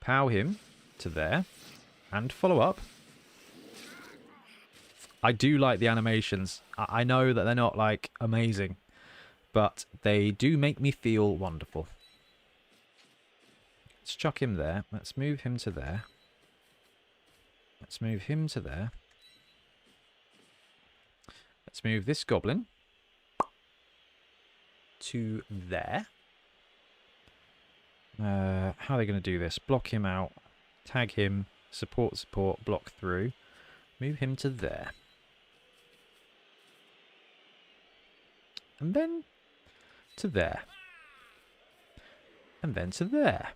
Pow him to there and follow up. I do like the animations. I know that they're not like amazing, but they do make me feel wonderful. Let's chuck him there. Let's move him to there. Let's move him to there. Let's move this goblin to there. How are they going to do this? Block him out. Tag him. Support, block through. Move him to there. And then to there. And then to there.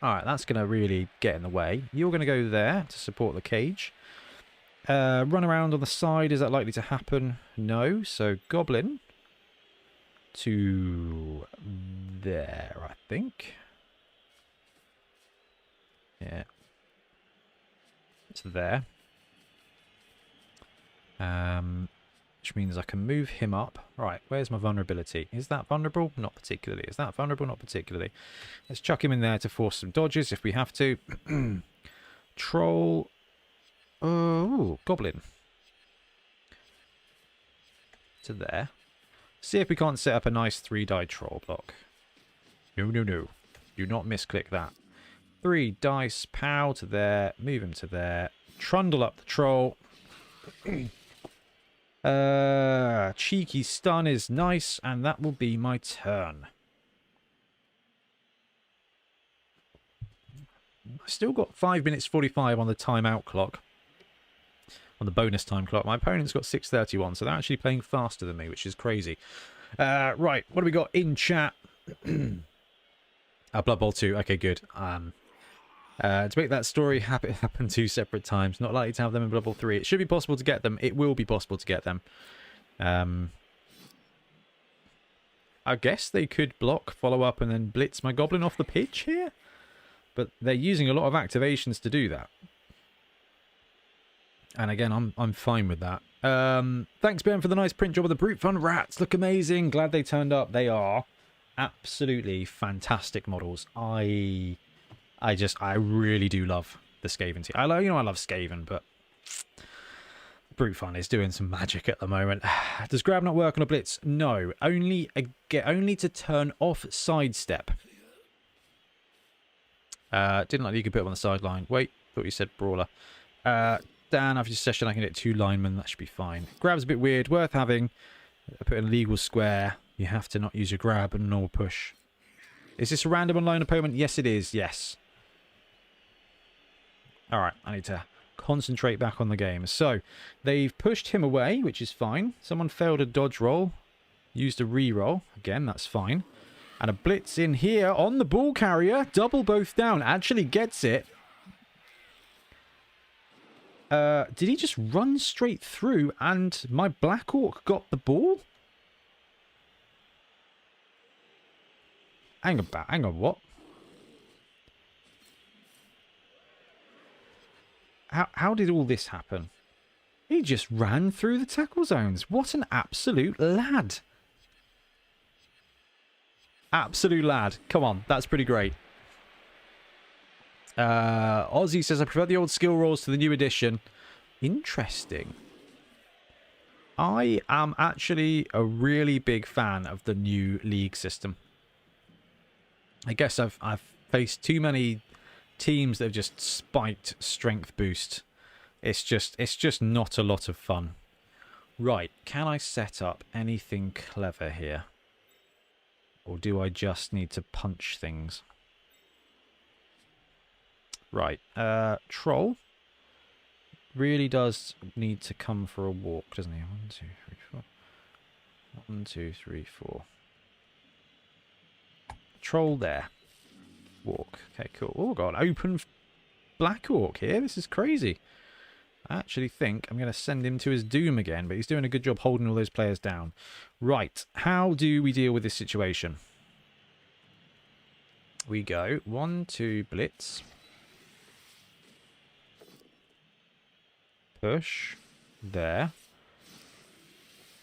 Alright, that's going to really get in the way. You're going to go there to support the cage. Run around on the side. Is that likely to happen? No. So goblin to there, I think. Yeah. To there. Which means I can move him up. Right, where's my vulnerability? Is that vulnerable? Not particularly. Is that vulnerable? Not particularly. Let's chuck him in there to force some dodges if we have to. Troll. Oh, goblin. To there. See if we can't set up a nice 3-die troll block. No, no, no. Do not misclick that. 3 dice, pow to there, move him to there, trundle up the troll. Cheeky stun is nice, and that will be my turn. I still got 5 minutes 45 on the timeout clock. On the bonus time clock. My opponent's got 6:31, so they're actually playing faster than me, which is crazy. Right, what do we got in chat? Blood Bowl 2. Okay, good. To make that story happen 2 separate times. Not likely to have them in Blood Bowl 3. It should be possible to get them. It will be possible to get them. I guess they could block, follow up, and then blitz my goblin off the pitch here. But they're using a lot of activations to do that. And again, I'm fine with that. Thanks, Ben, for the nice print job of the Brute Fun rats. Look amazing. Glad they turned up. They are absolutely fantastic models. I really do love the Skaven team. I love Skaven, but Brute Fun is doing some magic at the moment. Does grab not work on a blitz? No, only to turn off sidestep. Didn't like you could put him on the sideline. Wait, thought you said brawler. Dan, after your session, I can get 2 linemen. That should be fine. Grab's a bit weird. Worth having. Put in a legal square. You have to not use your grab and normal push. Is this a random online opponent? Yes, it is. Yes. Alright, I need to concentrate back on the game. So, they've pushed him away, which is fine. Someone failed a dodge roll. Used a re-roll. Again, that's fine. And a blitz in here on the ball carrier. Double both down. Actually gets it. Did he just run straight through and my Black Orc got the ball? Hang on, what? How did all this happen? He just ran through the tackle zones. What an absolute lad. Absolute lad. Come on, that's pretty great. Ozzy says, I prefer the old skill rolls to the new edition. Interesting. I am actually a really big fan of the new league system. I guess I've faced too many teams that have just spiked strength boost. It's just not a lot of fun. Right, can I set up anything clever here? Or do I just need to punch things? Right, Troll really does need to come for a walk, doesn't he? 1, 2, 3, 4. 1, 2, 3, 4. Troll there. Walk. Okay, cool. Oh, got an open Black Orc here. This is crazy. I actually think I'm going to send him to his doom again, but he's doing a good job holding all those players down. Right, how do we deal with this situation? We go 1, 2, blitz. Push. There.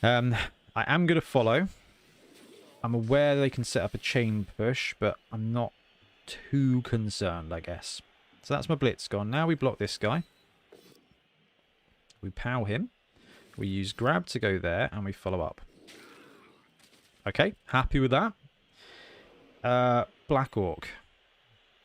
I am going to follow. I'm aware they can set up a chain push, but I'm not too concerned, I guess. So that's my blitz gone. Now we block this guy. We pow him. We use grab to go there, and we follow up. Okay, happy with that. Black Orc.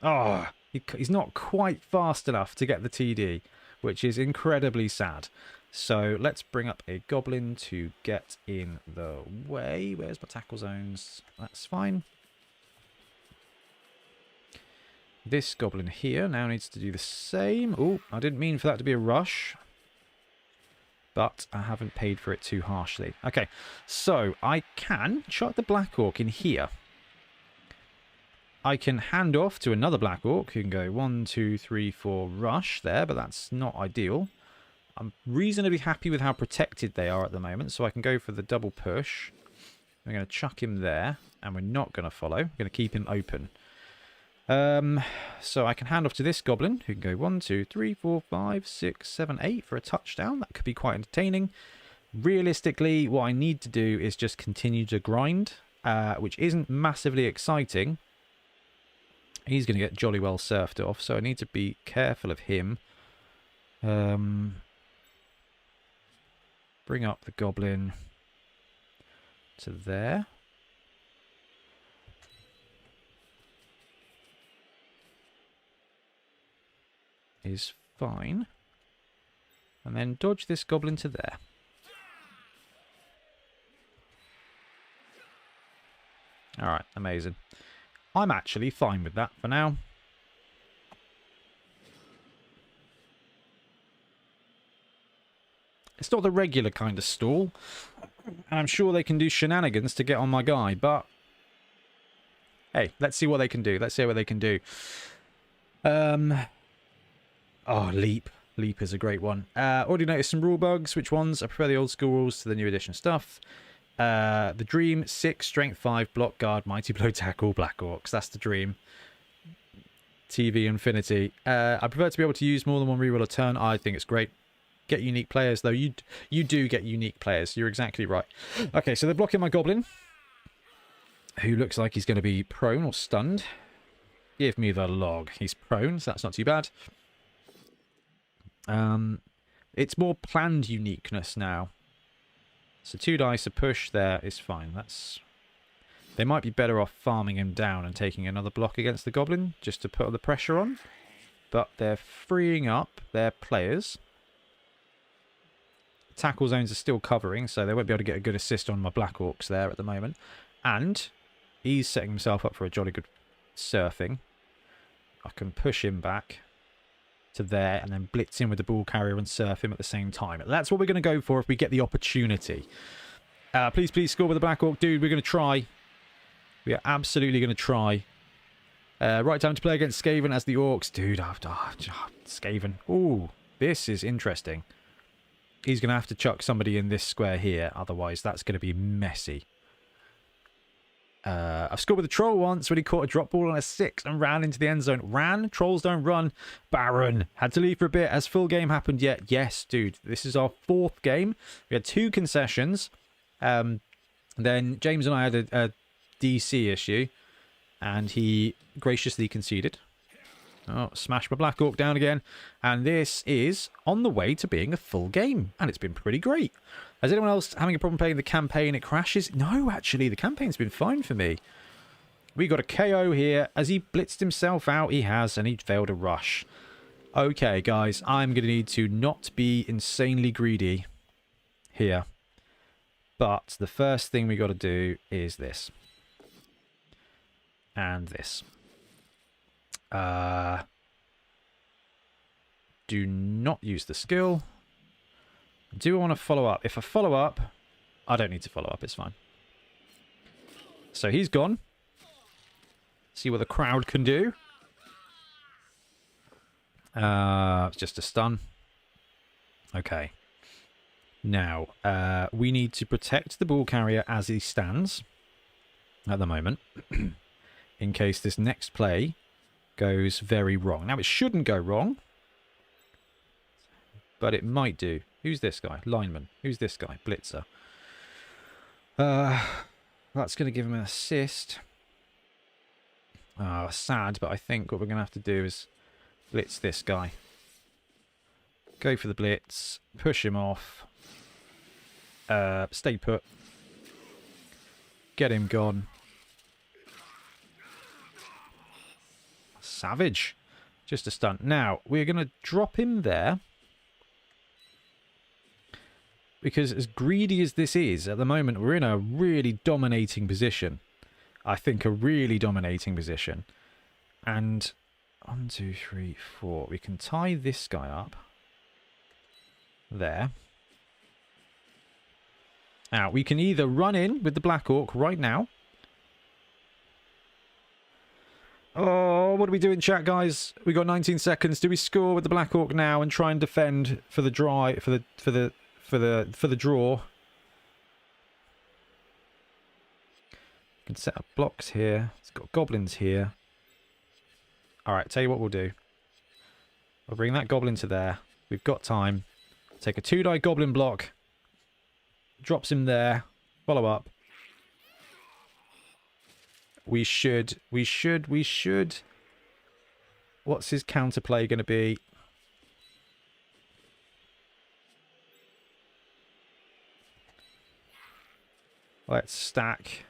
Oh, he's not quite fast enough to get the TD, which is incredibly sad. So let's bring up a goblin to get in the way. Where's my tackle zones? That's fine. This goblin here now needs to do the same. Oh, I didn't mean for that to be a rush, but I haven't paid for it too harshly. Okay, so I can chuck the Black Orc in here. I can hand off to another Black Orc who can go 1, 2, 3, 4 rush there, but that's not ideal. I'm reasonably happy with how protected they are at the moment, so I can go for the double push. I'm going to chuck him there, and we're not going to follow. I'm going to keep him open. So I can hand off to this goblin who can go 1, 2, 3, 4, 5, 6, 7, 8 for a touchdown. That could be quite entertaining. Realistically, what I need to do is just continue to grind, which isn't massively exciting. He's going to get jolly well surfed off, so I need to be careful of him. Bring up the goblin to there. Is fine. And then dodge this goblin to there. Alright, amazing. I'm actually fine with that for now. It's not the regular kind of stall. And I'm sure they can do shenanigans to get on my guy, but hey, let's see what they can do. Let's see what they can do. Oh, Leap. Leap is a great one. Already noticed some rule bugs. Which ones? I prefer the old school rules to the new edition stuff. The Dream, 6, Strength 5, Block Guard, Mighty Blow Tackle, Black Orcs. That's the dream. TV Infinity. I prefer to be able to use more than one reroll a turn. I think it's great. Get unique players, though. You do get unique players. You're exactly right. Okay, so they're blocking my Goblin, who looks like he's going to be prone or stunned. Give me the log. He's prone, so that's not too bad. It's more planned uniqueness now. So 2 dice, a push there is fine. They might be better off farming him down and taking another block against the Goblin just to put the pressure on. But they're freeing up their players. Tackle zones are still covering, so they won't be able to get a good assist on my Black Orcs there at the moment. And he's setting himself up for a jolly good surfing. I can push him back to there and then blitz in with the ball carrier and surf him at the same time. That's what we're going to go for if we get the opportunity. Please score with the Black Orc. Dude, we're going to try. We are absolutely going to try. Right time to play against Skaven as the Orcs. Dude, Skaven. Ooh, this is interesting. He's going to have to chuck somebody in this square here. Otherwise, that's going to be messy. I've scored with a Troll once when he caught a drop ball on a 6 and ran into the end zone. Ran? Trolls don't run. Baron. Had to leave for a bit. Has full game happened yet? Yes, dude. This is our 4th game. We had 2 concessions. Then James and I had a DC issue. And he graciously conceded. Oh, smash my Black Orc down again. And this is on the way to being a full game. And it's been pretty great. Is anyone else having a problem playing the campaign? It crashes? No, actually, the campaign's been fine for me. We got a KO here. Has he blitzed himself out? He has, and he failed a rush. Okay, guys, I'm going to need to not be insanely greedy here. But the first thing we got to do is this. And this. Do not use the skill. Do I want to follow up? If I follow up, I don't need to follow up. It's fine. So he's gone. See what the crowd can do. It's just a stun. Okay. Now, we need to protect the ball carrier as he stands at the moment. In case this next play goes very wrong. Now, it shouldn't go wrong. But it might do. Who's this guy? Lineman. Who's this guy? Blitzer. That's going to give him an assist. Sad, but I think what we're going to have to do is blitz this guy. Go for the blitz. Push him off. Stay put. Get him gone. Savage. Just a stunt. Now, we're going to drop him there. Because as greedy as this is, at the moment, we're in a really dominating position. I think a really dominating position. And 1, 2, 3, 4. We can tie this guy up. There. Now, we can either run in with the Black Orc right now. Oh, what are we doing, chat, guys? We got 19 seconds. Do we score with the Black Orc now and try and defend for the draw? Can set up blocks here. It's got goblins here. Alright, tell you what we'll do. We'll bring that goblin to there. We've got time. Take a 2-die goblin block. Drops him there. Follow up. We should. What's his counterplay going to be? Let's stack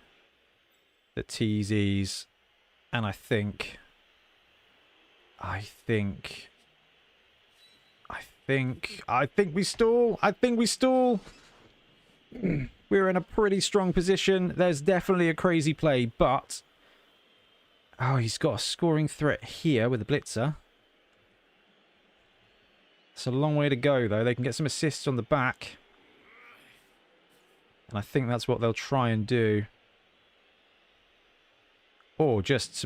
the TZs, and I think we stall. We're in a pretty strong position. There's definitely a crazy play, but oh, he's got a scoring threat here with the blitzer. It's a long way to go, though. They can get some assists on the back. And I think that's what they'll try and do. Or just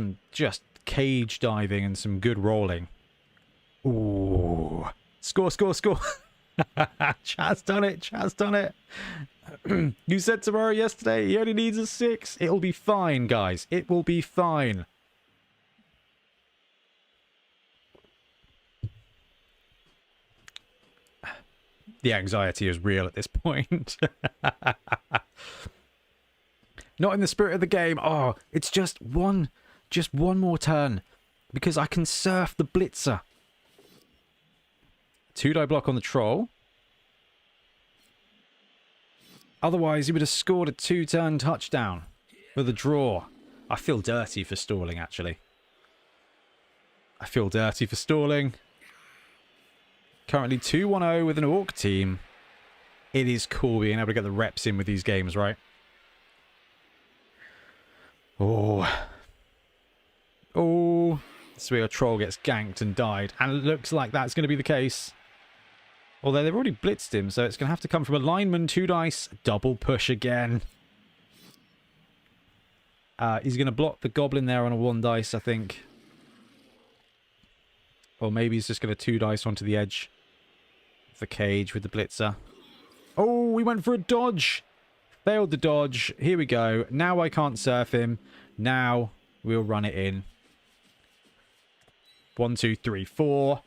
cage diving and some good rolling. Ooh. Score. Chad's done it. You said tomorrow yesterday he only needs a 6. It'll be fine, guys. It will be fine. The anxiety is real at this point. Not in the spirit of the game. Oh, it's just one more turn. Because I can surf the blitzer. 2-die block on the troll. Otherwise, he would have scored a 2-turn touchdown for the draw. I feel dirty for stalling, actually. I feel dirty for stalling. Currently 2-1-0 with an Orc team. It is cool being able to get the reps in with these games, right? Oh. So a troll gets ganked and died. And it looks like that's going to be the case. Although they've already blitzed him, so it's going to have to come from a lineman, 2 dice, double push again. He's going to block the goblin there on a 1 dice, I think. Or maybe he's just going to 2 dice onto the edge of the cage with the blitzer. Oh, we went for a dodge. Failed the dodge. Here we go. Now I can't surf him. Now we'll run it in. 1, 2, 3, 4.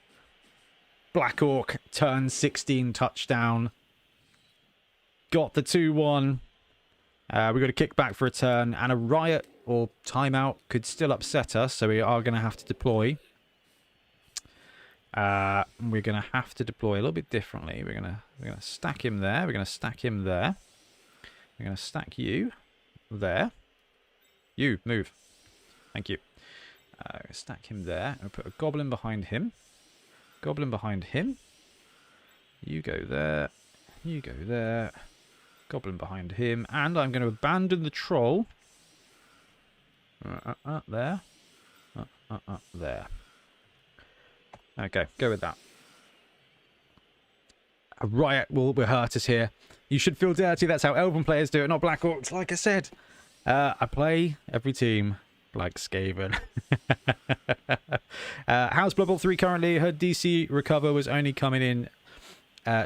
Black Orc, turn 16 touchdown. Got the 2-1. We got a kick back for a turn and a riot or timeout could still upset us, so we are going to have to deploy. We're going to have to deploy a little bit differently. We're going to stack him there. We're going to stack him there. We're going to stack you there. You, move. Thank you. Stack him there. I'll put a goblin behind him. Goblin behind him. You go there. You go there. Goblin behind him. And I'm going to abandon the troll. There. There. Okay, go with that. A riot will hurt us here. You should feel dirty. That's how Elven players do it, not Black Orcs. Like I said, I play every team like Skaven. How's Blood Bowl 3 currently? Her DC recover was only coming in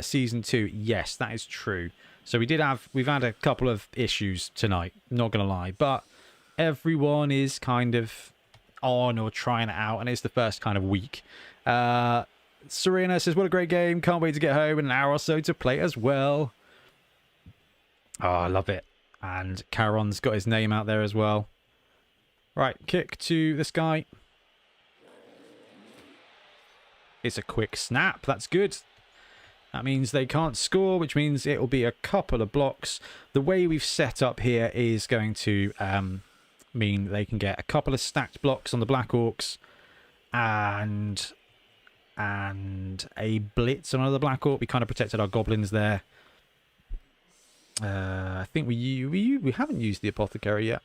season 2. Yes, that is true. So we've had a couple of issues tonight, not gonna lie, but everyone is kind of on or trying it out, and it's the first kind of week. Serena says, what a great game, can't wait to get home in an hour or so to play as well. Oh, I love it. And Charon's got his name out there as well. Right, kick to this guy. It's a quick snap, that's good. That means they can't score, which means it will be a couple of blocks. The way we've set up here is going to mean they can get a couple of stacked blocks on the Black Orcs and a blitz on another Black Orc. We kind of protected our goblins there. I think we haven't used the apothecary yet.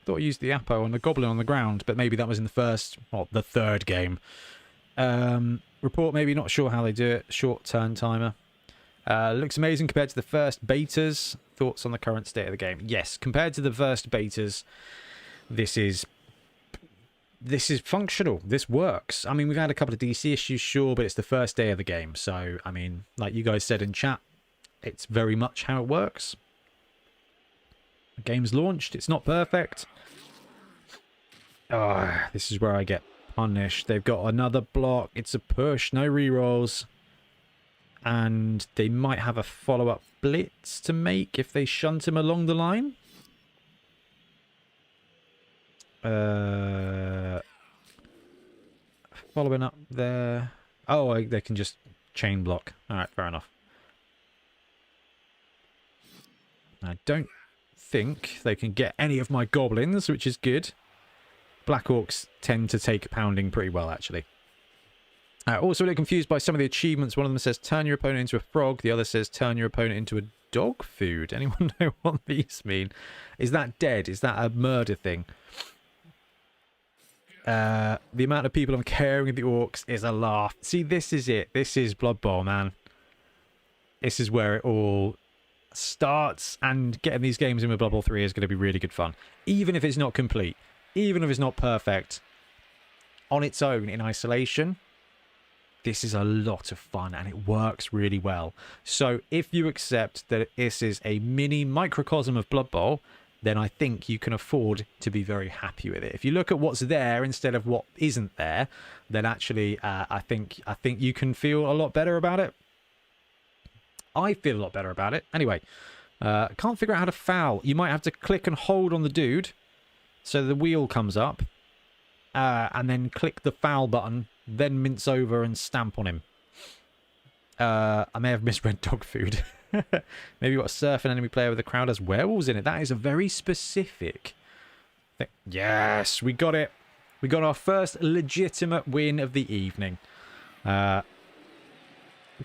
Thought I used the Apo on the goblin on the ground, but maybe that was in the third game. Report maybe, not sure how they do it. Short turn timer. Looks amazing compared to the first betas. Thoughts on the current state of the game? Yes, compared to the first betas, this is functional. This works. I mean, we've had a couple of DC issues, sure, but it's the first day of the game. So, I mean, like you guys said in chat, it's very much how it works. The game's launched. It's not perfect. Oh, this is where I get punished. They've got another block. It's a push. No rerolls. And they might have a follow-up blitz to make if they shunt him along the line. Following up there. Oh, they can just chain block. Alright, fair enough. I don't think they can get any of my goblins, which is good. Black Orcs tend to take pounding pretty well, actually. Also a little confused by some of the achievements. One of them says turn your opponent into a frog. The other says turn your opponent into a dog food. Anyone know what these mean? Is that dead? Is that a murder thing? The amount of people I'm carrying with the orcs is a laugh. See, this is it. This is Blood Bowl, man. This is where it all starts, and getting these games in with Blood Bowl 3 is going to be really good fun. Even if it's not complete, even if it's not perfect, on its own, in isolation, this is a lot of fun, and it works really well. So if you accept that this is a mini microcosm of Blood Bowl, then I think you can afford to be very happy with it. If you look at what's there instead of what isn't there, then actually I think you can feel a lot better about it. I feel a lot better about it. Anyway, can't figure out how to foul. You might have to click and hold on the dude so the wheel comes up, and then click the foul button, then mince over and stamp on him. I may have misread dog food. Maybe you got a surf and enemy player with a crowd has werewolves in it. That is a very specific thing. Yes, we got it. We got our first legitimate win of the evening. I'm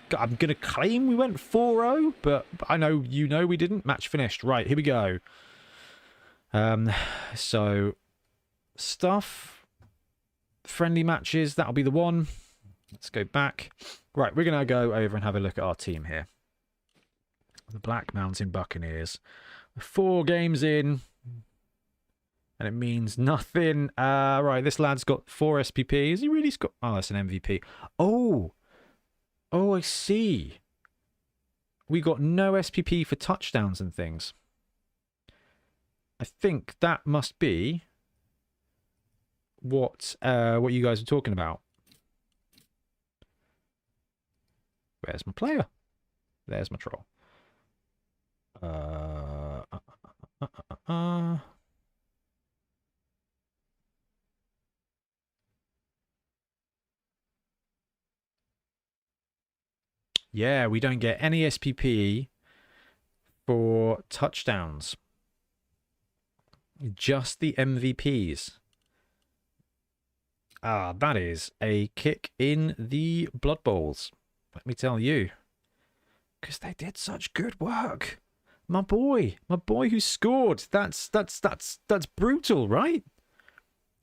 going to claim we went 4-0, but I know you know we didn't. Match finished. Right, here we go. So, stuff. Friendly matches, that'll be the one. Let's go back. Right, we're going to go over and have a look at our team here. The Black Mountain Buccaneers. 4 games in, and it means nothing. Right, this lad's got 4 SPP. Has he really got... Oh, that's an MVP. Oh, I see. We got no SPP for touchdowns and things. I think that must be what you guys are talking about. Where's my player? There's my troll. Yeah, we don't get any SPP for touchdowns. Just the MVPs. Ah, that is a kick in the Blood Bowls. Let me tell you. Because they did such good work. My boy who scored. That's brutal, right?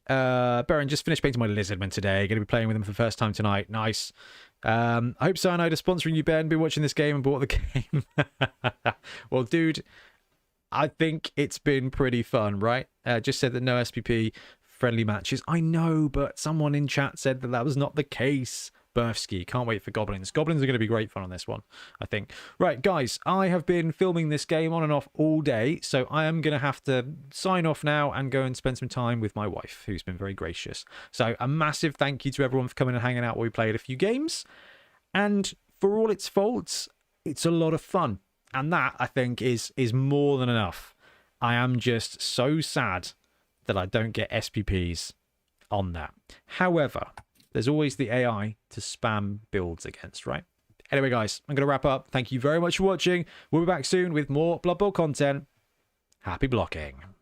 Baron just finished painting my Lizardman today. Going to be playing with him for the first time tonight. Nice. I hope Cyanide is sponsoring you, Ben. Been watching this game and bought the game. Well, dude, I think it's been pretty fun, right? Just said that no SPP friendly matches. I know, but someone in chat said that was not the case. Burfsky, can't wait for Goblins. Goblins are going to be great fun on this one, I think. Right, guys, I have been filming this game on and off all day, so I am going to have to sign off now and go and spend some time with my wife, who's been very gracious. So a massive thank you to everyone for coming and hanging out while we played a few games. And for all its faults, it's a lot of fun. And that, I think, is more than enough. I am just so sad that I don't get SPPs on that. However, there's always the AI to spam builds against, right? Anyway, guys, I'm going to wrap up. Thank you very much for watching. We'll be back soon with more Blood Bowl content. Happy blocking.